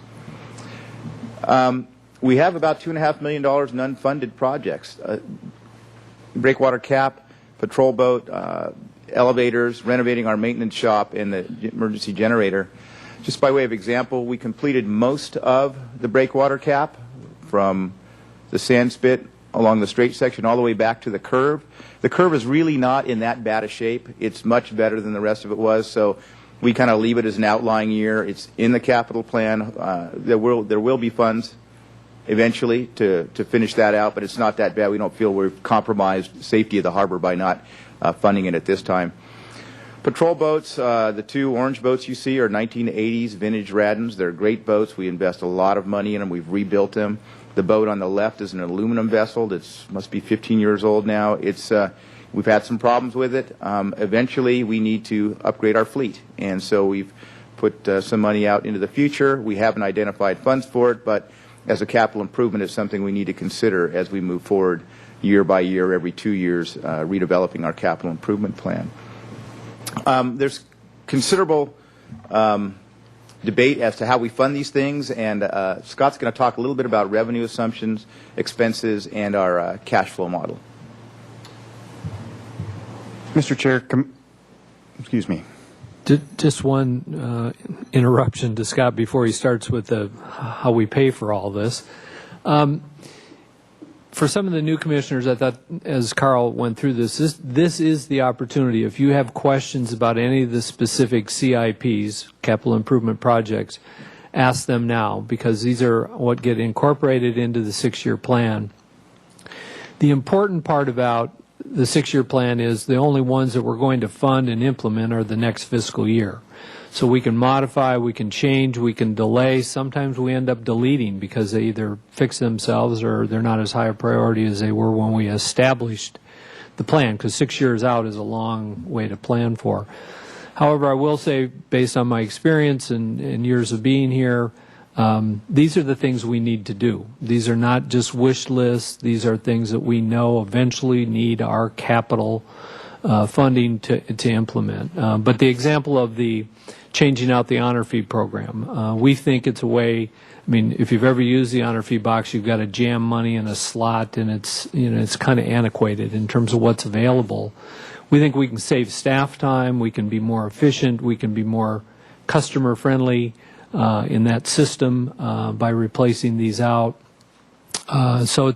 We have about $2.5 million in unfunded projects. Breakwater cap, patrol boat, elevators, renovating our maintenance shop, and the emergency generator. Just by way of example, we completed most of the breakwater cap from the sand spit along the straight section all the way back to the curve. The curve is really not in that bad a shape. It's much better than the rest of it was, so we kind of leave it as an outlying year. It's in the capital plan. There will be funds eventually to finish that out, but it's not that bad. We don't feel we've compromised safety of the harbor by not funding it at this time. Patrol boats, the 2 orange boats you see are 1980s vintage Raddens. They're great boats. We invest a lot of money in them. We've rebuilt them. The boat on the left is an aluminum vessel that must be 15 years old now. We've had some problems with it. Eventually, we need to upgrade our fleet, and so we've put some money out into the future. We haven't identified funds for it, but as a capital improvement, it's something we need to consider as we move forward year by year, every 2 years, redeveloping our capital improvement plan. There's considerable debate as to how we fund these things, and Scott's going to talk a little bit about revenue assumptions, expenses, and our cash flow model.
Mr. Chair, excuse me.
Just one interruption to Scott before he starts with how we pay for all this. For some of the new commissioners, I thought, as Carl went through this is the opportunity. If you have questions about any of the specific CIPs, capital improvement projects, ask them now, because these are what get incorporated into the 6-year plan. The important part about the 6-year plan is the only ones that we're going to fund and implement are the next fiscal year. So we can modify, we can change, we can delay. Sometimes we end up deleting because they either fix themselves or they're not as high a priority as they were when we established the plan, because 6 years out is a long way to plan for. However, I will say, based on my experience and years of being here, these are the things we need to do. These are not just wish lists. These are things that we know eventually need our capital funding to implement. But the example of the changing out the honor fee program, we think it's a way. I mean, if you've ever used the honor fee box, you've got to jam money in a slot, and it's kind of antiquated in terms of what's available. We think we can save staff time. We can be more efficient. We can be more customer friendly in that system by replacing these out. So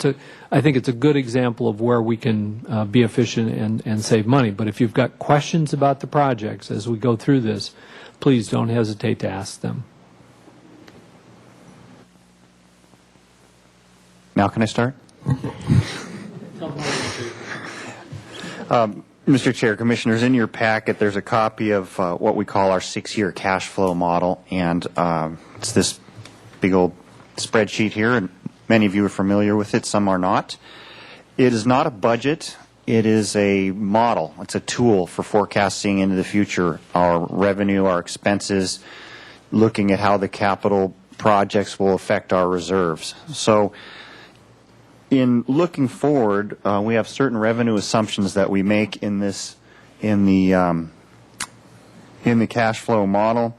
I think it's a good example of where we can be efficient and save money. But if you've got questions about the projects as we go through this, please don't hesitate to ask them.
Now can I start? Mr. Chair, Commissioners, in your packet there's a copy of what we call our 6-year cash flow model, and it's this big old spreadsheet here, and many of you are familiar with it, some are not. It is not a budget. It is a model. It's a tool for forecasting into the future, our revenue, our expenses, looking at how the capital projects will affect our reserves. So in looking forward, we have certain revenue assumptions that we make in the cash flow model.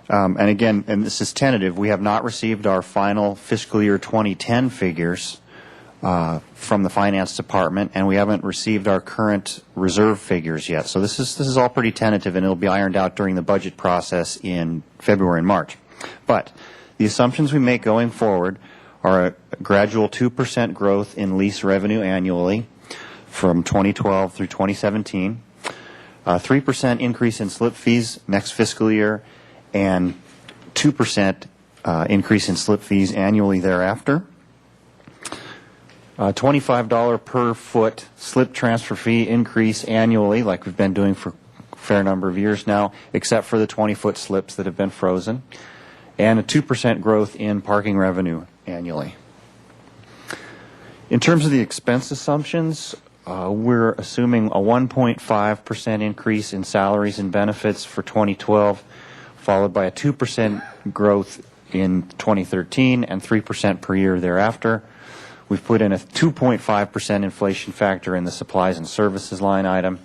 And again, and this is tentative, we have not received our final fiscal year 2010 figures from the Finance Department, and we haven't received our current reserve figures yet. So this is all pretty tentative, and it'll be ironed out during the budget process in February and March. But the assumptions we make going forward are a gradual 2% growth in lease revenue annually from 2012 through 2017, a 3% increase in slip fees next fiscal year, and 2% increase in slip fees annually thereafter. $25 per foot slip transfer fee increase annually, like we've been doing for a fair number of years now, except for the 20-foot slips that have been frozen, and a 2% growth in parking revenue annually. In terms of the expense assumptions, we're assuming a 1.5% increase in salaries and benefits for 2012, followed by a 2% growth in 2013 and 3% per year thereafter. We've put in a 2.5% inflation factor in the supplies and services line item.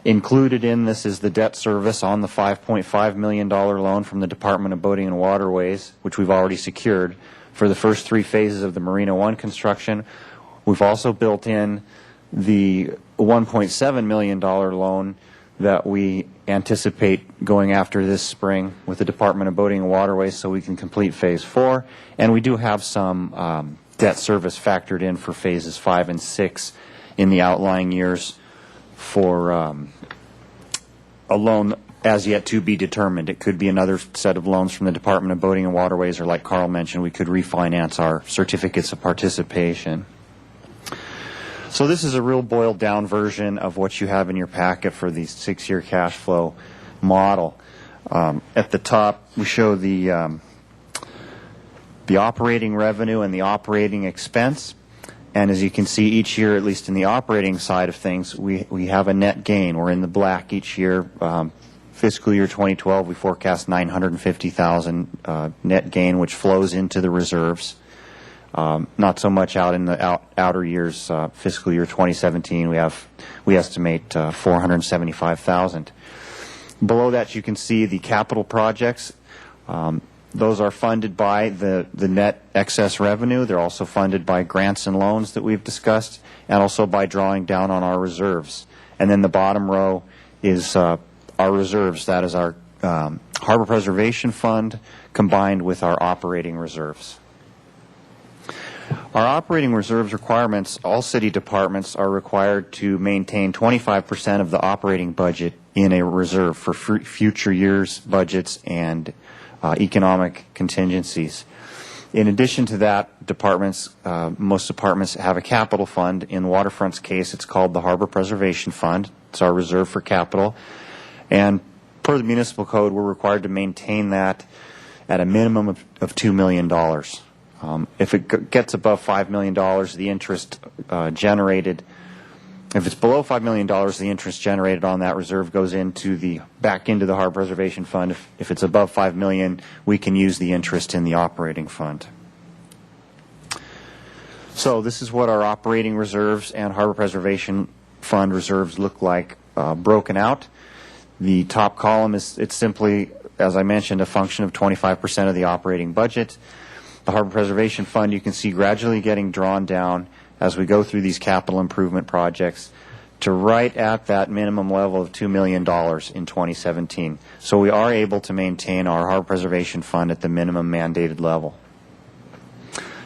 Included in this is the debt service on the $5.5 million loan from the Department of Boating and Waterways, which we've already secured for the first 3 phases of the Marina One construction. We've also built in the $1.7 million loan that we anticipate going after this spring with the Department of Boating and Waterways so we can complete Phase 4. And we do have some debt service factored in for Phases 5 and 6 in the outlying years for a loan as yet to be determined. It could be another set of loans from the Department of Boating and Waterways, or like Carl mentioned, we could refinance our certificates of participation. So this is a real boiled down version of what you have in your packet for the 6-year cash flow model. At the top, we show the operating revenue and the operating expense. And as you can see, each year, at least in the operating side of things, we have a net gain. We're in the black each year. Fiscal year 2012, we forecast $950,000 net gain, which flows into the reserves. Not so much out in the outer years. Fiscal year 2017, we estimate $475,000. Below that, you can see the capital projects. Those are funded by the net excess revenue. They're also funded by grants and loans that we've discussed, and also by drawing down on our reserves. And then the bottom row is our reserves. That is our Harbor Preservation Fund combined with our operating reserves. Our operating reserves requirements, all city departments are required to maintain 25% of the operating budget in a reserve for future years' budgets and economic contingencies. In addition to that, most departments have a capital fund. In Waterfront's case, it's called the Harbor Preservation Fund. It's our reserve for capital. And per the municipal code, we're required to maintain that at a minimum of $2 million. If it gets above $5 million, the interest generated, if it's below $5 million, the interest generated on that reserve goes back into the Harbor Preservation Fund. If it's above $5 million, we can use the interest in the operating fund. So this is what our operating reserves and Harbor Preservation Fund reserves look like broken out. The top column it's simply, as I mentioned, a function of 25% of the operating budget. The Harbor Preservation Fund, you can see gradually getting drawn down as we go through these capital improvement projects to right at that minimum level of $2 million in 2017. So we are able to maintain our Harbor Preservation Fund at the minimum mandated level.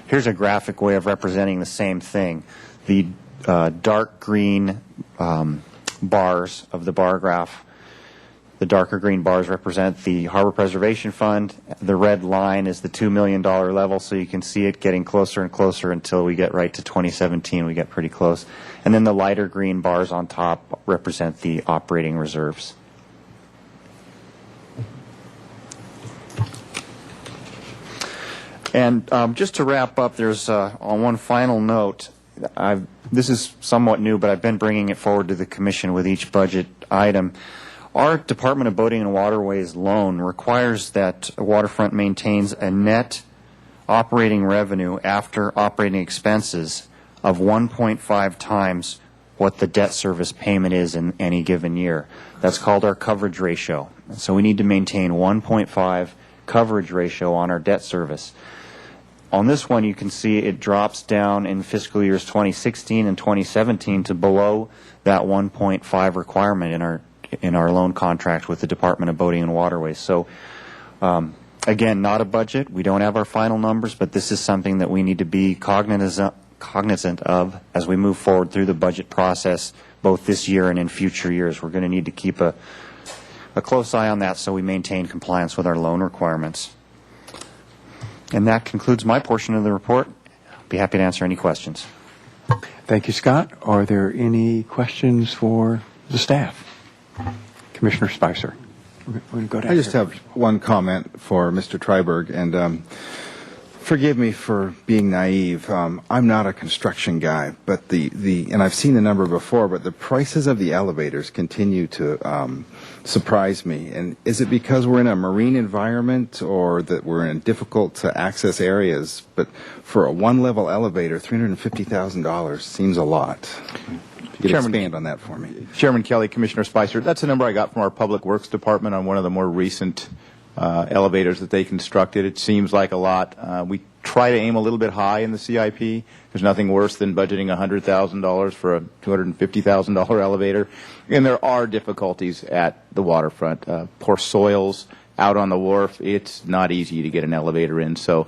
Here's a graphic way of representing the same thing. The dark green bars of the bar graph, the darker green bars represent the Harbor Preservation Fund. The red line is the $2 million level, so you can see it getting closer and closer until we get right to 2017. We get pretty close. And then the lighter green bars on top represent the operating reserves. And just to wrap up, there's on one final note, this is somewhat new, but I've been bringing it forward to the Commission with each budget item. Our Department of Boating and Waterways loan requires that Waterfront maintains a net operating revenue after operating expenses of 1.5 times what the debt service payment is in any given year. That's called our coverage ratio. So we need to maintain 1.5 coverage ratio on our debt service. On this one, you can see it drops down in fiscal years 2016 and 2017 to below that 1.5 requirement in our loan contract with the Department of Boating and Waterways. So, again, not a budget. We don't have our final numbers, but this is something that we need to be cognizant of as we move forward through the budget process, both this year and in future years. We're going to need to keep a close eye on that so we maintain compliance with our loan requirements. And that concludes my portion of the report. I'll be happy to answer any questions.
Thank you, Scott. Are there any questions for the staff? Commissioner Spicer. We'll go
I just have one comment for Mr. Treiberg, and forgive me for being naive. I'm not a construction guy, but and I've seen the number before, but the prices of the elevators continue to surprise me. And is it because we're in a marine environment or that we're in difficult to access areas? But for a one-level elevator, $350,000 seems a lot. If you could expand on that for me.
Chairman Kelly, Commissioner Spicer, that's a number I got from our Public Works Department on one of the more recent elevators that they constructed. It seems like a lot. We try to aim a little bit high in the CIP. There's nothing worse than budgeting $100,000 for a $250,000 elevator. And there are difficulties at the waterfront. Poor soils out on the wharf. It's not easy to get an elevator in. So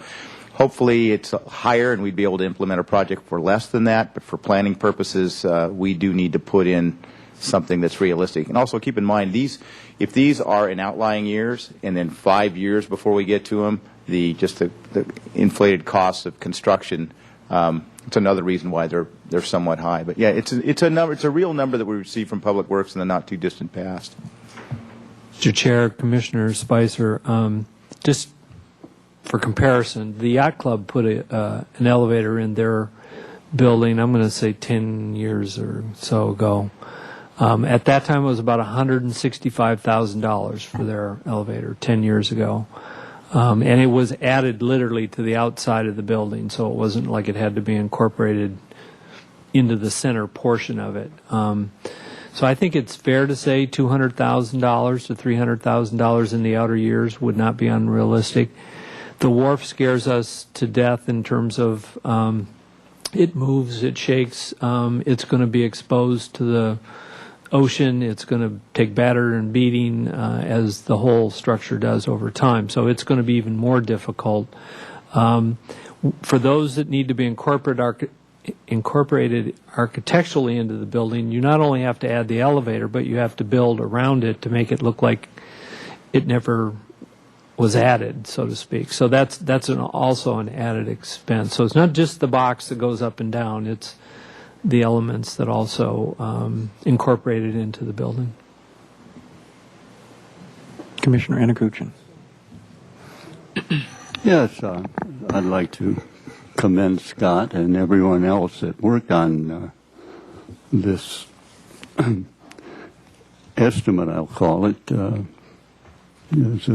hopefully it's higher and we'd be able to implement a project for less than that. But for planning purposes, we do need to put in something that's realistic. And also keep in mind, if these are in outlying years and then 5 years before we get to them, the inflated costs of construction, it's another reason why they're somewhat high. But yeah, it's a real number that we received from Public Works in the not too distant past.
Mr. Chair, Commissioner Spicer, just for comparison, the Yacht Club put an elevator in their building, I'm going to say 10 years or so ago. At that time, it was about $165,000 for their elevator 10 years ago. And it was added literally to the outside of the building, so it wasn't like it had to be incorporated into the center portion of it. So I think it's fair to say $200,000 to $300,000 in the outer years would not be unrealistic. The wharf scares us to death in terms of it moves, it shakes, it's going to be exposed to the ocean, it's going to take batter and beating as the whole structure does over time. So it's going to be even more difficult. For those that need to be incorporated architecturally into the building, you not only have to add the elevator, but you have to build around it to make it look like it never was added, so to speak. So that's also an added expense. So it's not just the box that goes up and down, it's the elements that also incorporated into the building.
Commissioner Anakuchin.
Yes, I'd like to commend Scott and everyone else that worked on this estimate, I'll call it. It's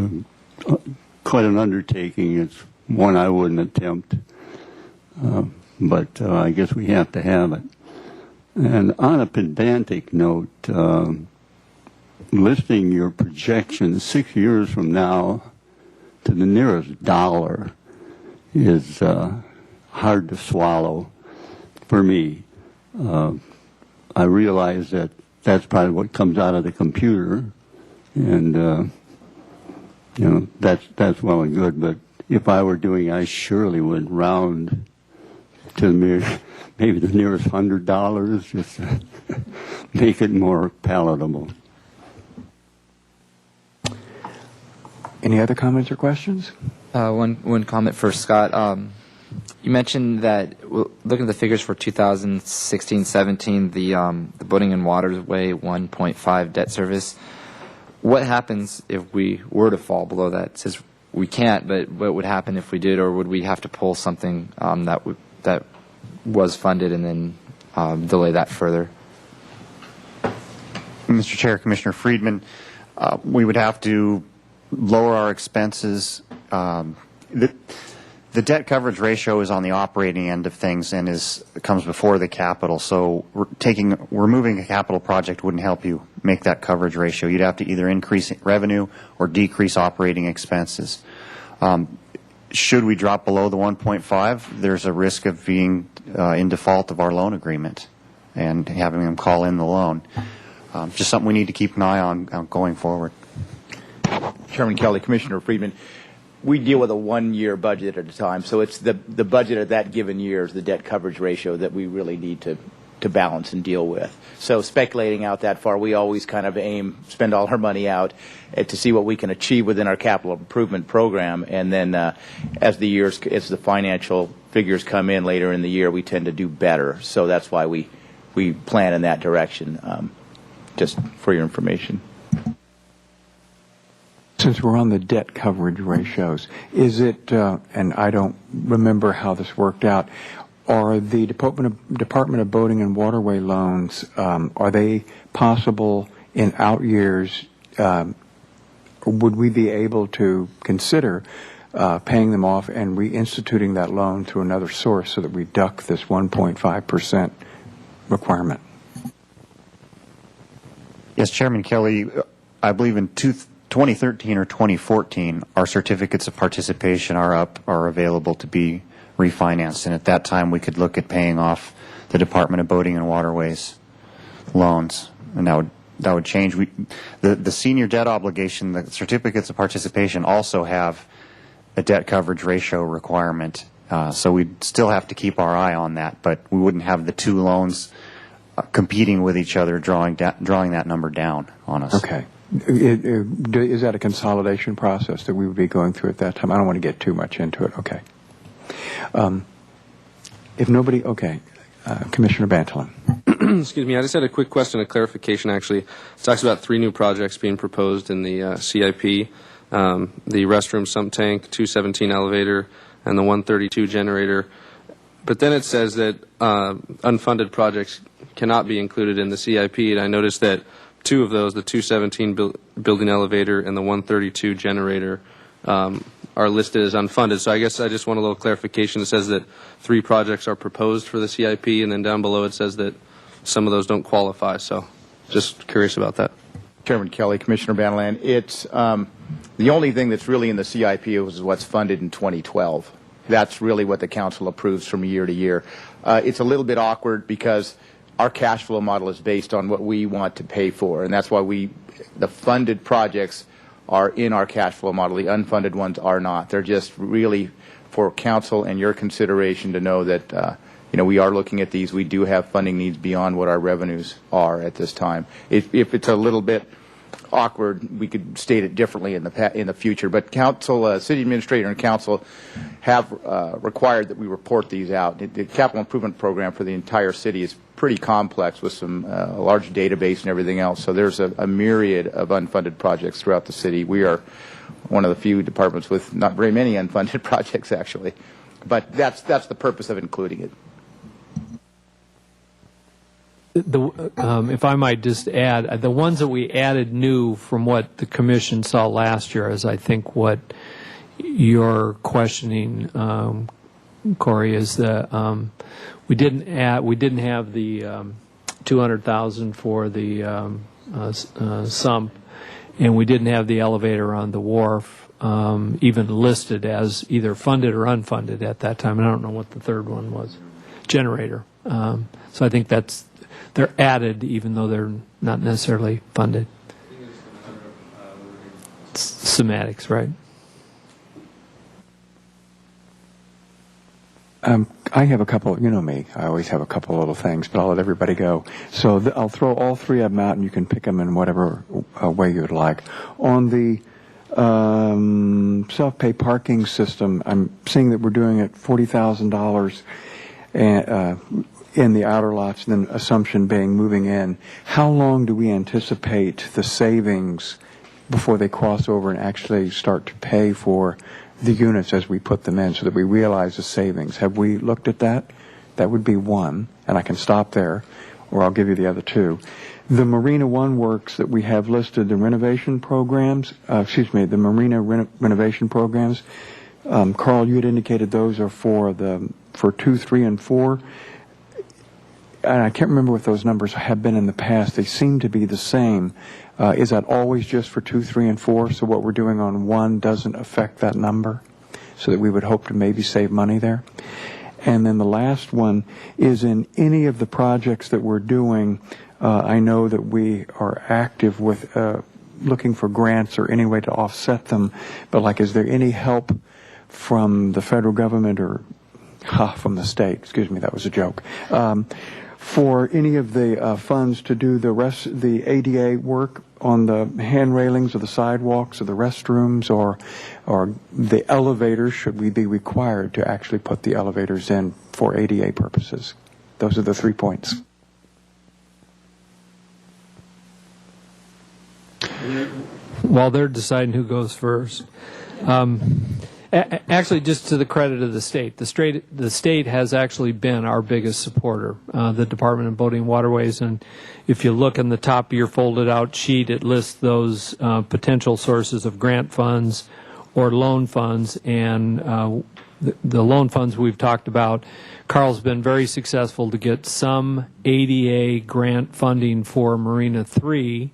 quite an undertaking. It's one I wouldn't attempt, but I guess we have to have it. And on a pedantic note, listing your projections 6 years from now to the nearest dollar is hard to swallow for me. I realize that that's probably what comes out of the computer, and that's well and good. But if I were doing, I surely would round to maybe the nearest $100, just to make it more palatable.
Any other comments or questions?
One comment for Scott. You mentioned that, looking at the figures for 2016-17, the Boating and Waterway 1.5 debt service, what happens if we were to fall below that? It says we can't, but what would happen if we did, or would we have to pull something that was funded and then delay that further?
Mr. Chair, Commissioner Friedman, we would have to lower our expenses. The debt coverage ratio is on the operating end of things and comes before the capital. So removing a capital project wouldn't help you make that coverage ratio. You'd have to either increase revenue or decrease operating expenses. Should we drop below the 1.5, there's a risk of being in default of our loan agreement and having them call in the loan. Just something we need to keep an eye on going forward.
Chairman Kelly, Commissioner Friedman, we deal with a one-year budget at a time, so it's the budget of that given year is the debt coverage ratio that we really need to balance and deal with. So speculating out that far, we always kind of spend all our money out to see what we can achieve within our capital improvement program, and then as the financial figures come in later in the year, we tend to do better. So that's why we plan in that direction, just for your information.
Since we're on the debt coverage ratios, is it, and I don't remember how this worked out, are the Department of Boating and Waterway loans, are they possible in out years? Would we be able to consider paying them off and reinstituting that loan through another source so that we duck this 1.5% requirement?
Yes, Chairman Kelly, I believe in 2013 or 2014, our certificates of participation are available to be refinanced, and at that time we could look at paying off the Department of Boating and Waterways loans, and that would change. The senior debt obligation, the certificates of participation also have a debt coverage ratio requirement, so we'd still have to keep our eye on that, but we wouldn't have the two loans competing with each other, drawing that number down on us.
Okay. Is that a consolidation process that we would be going through at that time? I don't want to get too much into it. Okay. If nobody, okay. Commissioner Bantolin.
Excuse me, I just had a quick question, a clarification actually. It talks about 3 new projects being proposed in the CIP, the restroom sump tank, 217 elevator, and the 132 generator. But then it says that unfunded projects cannot be included in the CIP, and I noticed that 2 of those, the 217 building elevator and the 132 generator, are listed as unfunded. So I guess I just want a little clarification. It says that 3 projects are proposed for the CIP, and then down below it says that some of those don't qualify. So just curious about that.
Chairman Kelly, Commissioner Bannerland, it's the only thing that's really in the CIP is what's funded in 2012. That's really what the council approves from year to year. It's a little bit awkward because our cash flow model is based on what we want to pay for, and that's why the funded projects are in our cash flow model. The unfunded ones are not. They're just really for council and your consideration to know that we are looking at these. We do have funding needs beyond what our revenues are at this time. If it's a little bit awkward, we could state it differently in the future. But council, city administrator, and council have required that we report these out. The capital improvement program for the entire city is pretty complex with some large database and everything else. So there's a myriad of unfunded projects throughout the city. We are one of the few departments with not very many unfunded projects, actually. But that's the purpose of including it.
If I might just add, the ones that we added new from what the commission saw last year is, I think, what you're questioning, Corey, is that we didn't have the $200,000 for the sump, and we didn't have the elevator on the wharf even listed as either funded or unfunded at that time. And I don't know what the third one was, generator. So I think they're added even though they're not necessarily funded. Semantics, right?
I have a couple, you know me, I always have a couple little things, but I'll let everybody go. So I'll throw all three of them out and you can pick them in whatever way you would like. On the self-pay parking system, I'm seeing that we're doing it $40,000 in the outer lots, and then assumption being moving in. How long do we anticipate the savings before they cross over and actually start to pay for the units as we put them in so that we realize the savings? Have we looked at that? That would be one, and I can stop there, or I'll give you the other two. The Marina One works that we have listed, the renovation programs, the Marina renovation programs. Carl, you had indicated those are for 2, 3, and 4. And I can't remember what those numbers have been in the past. They seem to be the same. Is that always just for 2, 3, and 4? So what we're doing on 1 doesn't affect that number, so that we would hope to maybe save money there. And then the last one is in any of the projects that we're doing. I know that we are active with looking for grants or any way to offset them. But is there any help from the federal government or from the state? Excuse me, that was a joke. For any of the funds to do the ADA work on the hand railings or the sidewalks or the restrooms or the elevators, should we be required to actually put the elevators in for ADA purposes? Those are the 3 points.
While they're deciding who goes first. Actually, just to the credit of the state, the state has actually been our biggest supporter, the Department of Boating and Waterways. And if you look in the top of your folded out sheet, it lists those potential sources of grant funds or loan funds. And the loan funds we've talked about, Carl's been very successful to get some ADA grant funding for Marina 3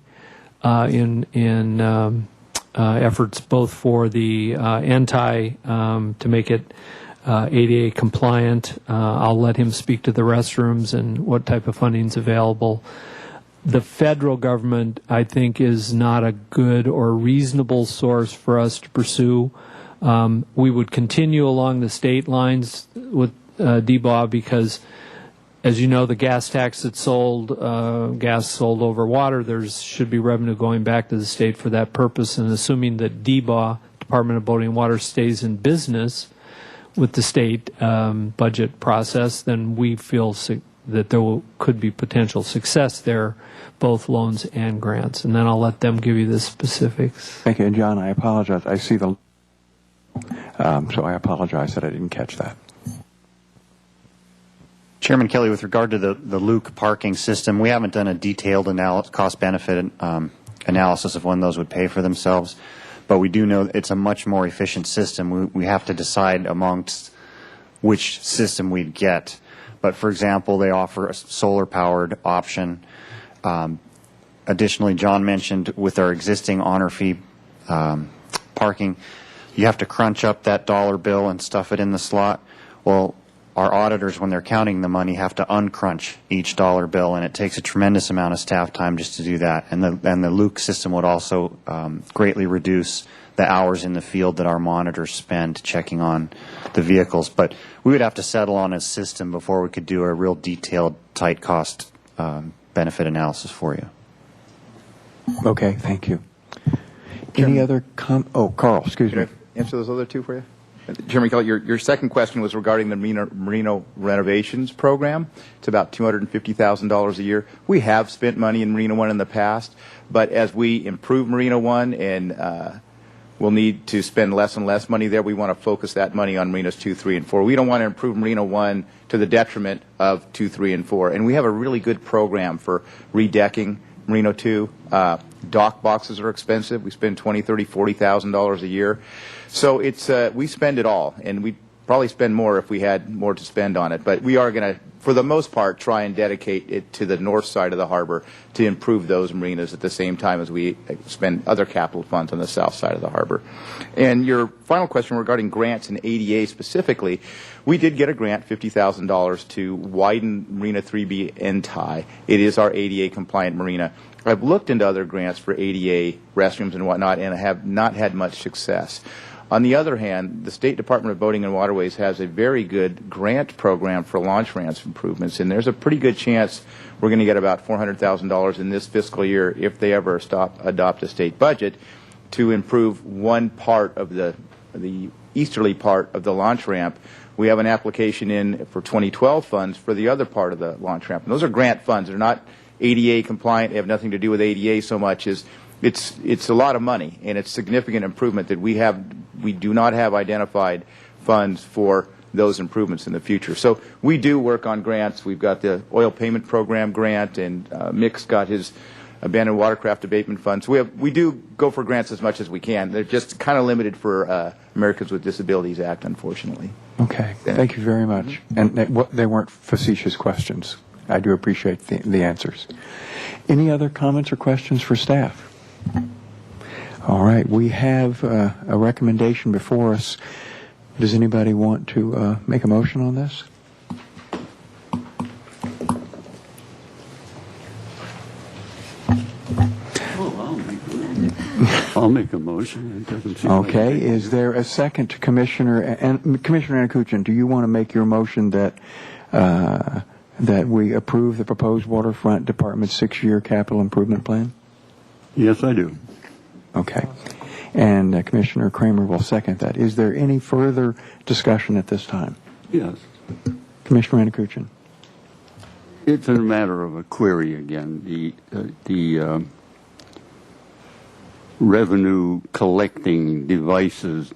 in efforts both for the to make it ADA compliant. I'll let him speak to the restrooms and what type of funding is available. The federal government, I think, is not a good or reasonable source for us to pursue. We would continue along the state lines with DBAW because, as you know, the gas tax that's sold, gas sold over water, there should be revenue going back to the state for that purpose. And assuming that DBAW, Department of Boating and Water, stays in business with the state budget process, then we feel that there could be potential success there, both loans and grants. And then I'll let them give you the specifics.
Thank you. And John, I apologize. I see so I apologize that I didn't catch that.
Chairman Kelly, with regard to the Luke parking system, we haven't done a detailed cost-benefit analysis of when those would pay for themselves, but we do know it's a much more efficient system. We have to decide amongst which system we'd get. But, for example, they offer a solar-powered option. additionally, John mentioned with our existing honor fee parking, you have to crunch up that dollar bill and stuff it in the slot. Well, our auditors, when they're counting the money, have to uncrunch each dollar bill, and it takes a tremendous amount of staff time just to do that. And the Luke system would also greatly reduce the hours in the field that our monitors spend checking on the vehicles. But we would have to settle on a system before we could do a real detailed, tight cost benefit analysis for you.
Okay, thank you. Any other Carl, excuse me.
Answer those other two for you? Chairman Kelly, your second question was regarding the Marina renovations program. It's about $250,000 a year. We have spent money in Marina One in the past, but as we improve Marina One and we'll need to spend less and less money there, we want to focus that money on Marinas 2, 3, and 4. We don't want to improve Marina 1 to the detriment of 2, 3, and 4. And we have a really good program for redecking Marina 2. Dock boxes are expensive. We spend $20,000, $30,000, $40,000 a year. So it's we spend it all, and we probably spend more if we had more to spend on it. But we are going to, for the most part, try and dedicate it to the north side of the harbor to improve those marinas at the same time as we spend other capital funds on the south side of the harbor. And your final question regarding grants and ADA specifically, we did get a grant, $50,000, to widen Marina 3B and tie. It is our ADA compliant marina. I've looked into other grants for ADA restrooms and whatnot, and I have not had much success. On the other hand, the State Department of Boating and Waterways has a very good grant program for launch ramps improvements, and there's a pretty good chance we're going to get about $400,000 in this fiscal year, if they ever adopt a state budget, to improve one part of the easterly part of the launch ramp. We have an application in for 2012 funds for the other part of the launch ramp. And those are grant funds. They're not ADA compliant. They have nothing to do with ADA so much as it's a lot of money, and it's significant improvement that we do not have identified funds for those improvements in the future. So we do work on grants. We've got the Oil Payment Program grant, and Mick's got his Abandoned Watercraft Abatement Fund. So we do go for grants as much as we can. They're just kind of limited for Americans with Disabilities Act, unfortunately.
Okay, thank you very much. And they weren't facetious questions. I do appreciate the answers. Any other comments or questions for staff? All right, we have a recommendation before us. Does anybody want to make a motion on this?
I'll make a motion. It doesn't seem
Okay,
like
is there a second to Commissioner Anakuchin? Do you want to make your motion that we approve the proposed Waterfront Department 6-year capital improvement plan?
Yes, I do.
Okay. And Commissioner Kramer will second that. Is there any further discussion at this time?
Yes.
Commissioner Anakuchin.
It's a matter of a query again. The revenue collecting devices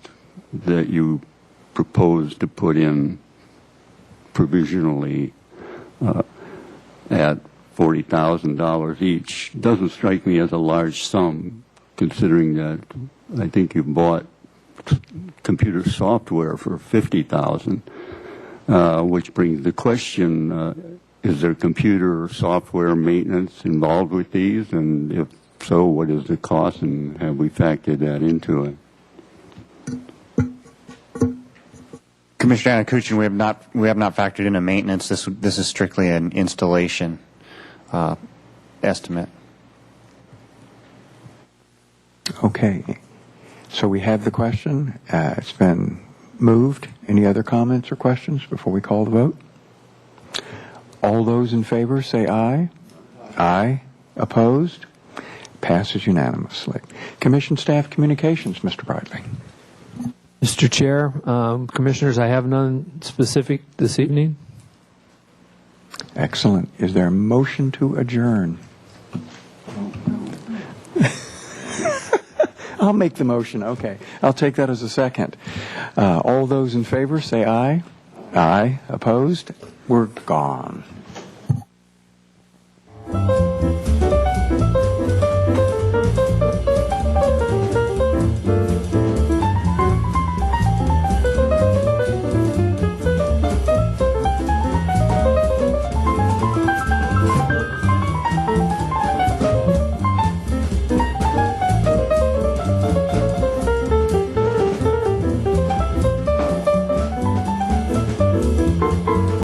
that you propose to put in provisionally at $40,000 each doesn't strike me as a large sum, considering that I think you bought computer software for $50,000, which brings the question, is there computer or software maintenance involved with these? And if so, what is the cost, and have we factored that into it?
Commissioner Anakuchin, we have not factored in a maintenance. This is strictly an installation estimate.
Okay. So we have the question. It's been moved. Any other comments or questions before we call the vote? All those in favor say aye. Aye. Opposed? Passes unanimously. Commission staff communications, Mr. Bradley.
Mr. Chair, Commissioners, I have none specific this evening.
Excellent. Is there a motion to adjourn? I'll make the motion. Okay. I'll take that as a second. All those in favor say aye. Aye. Opposed? We're gone.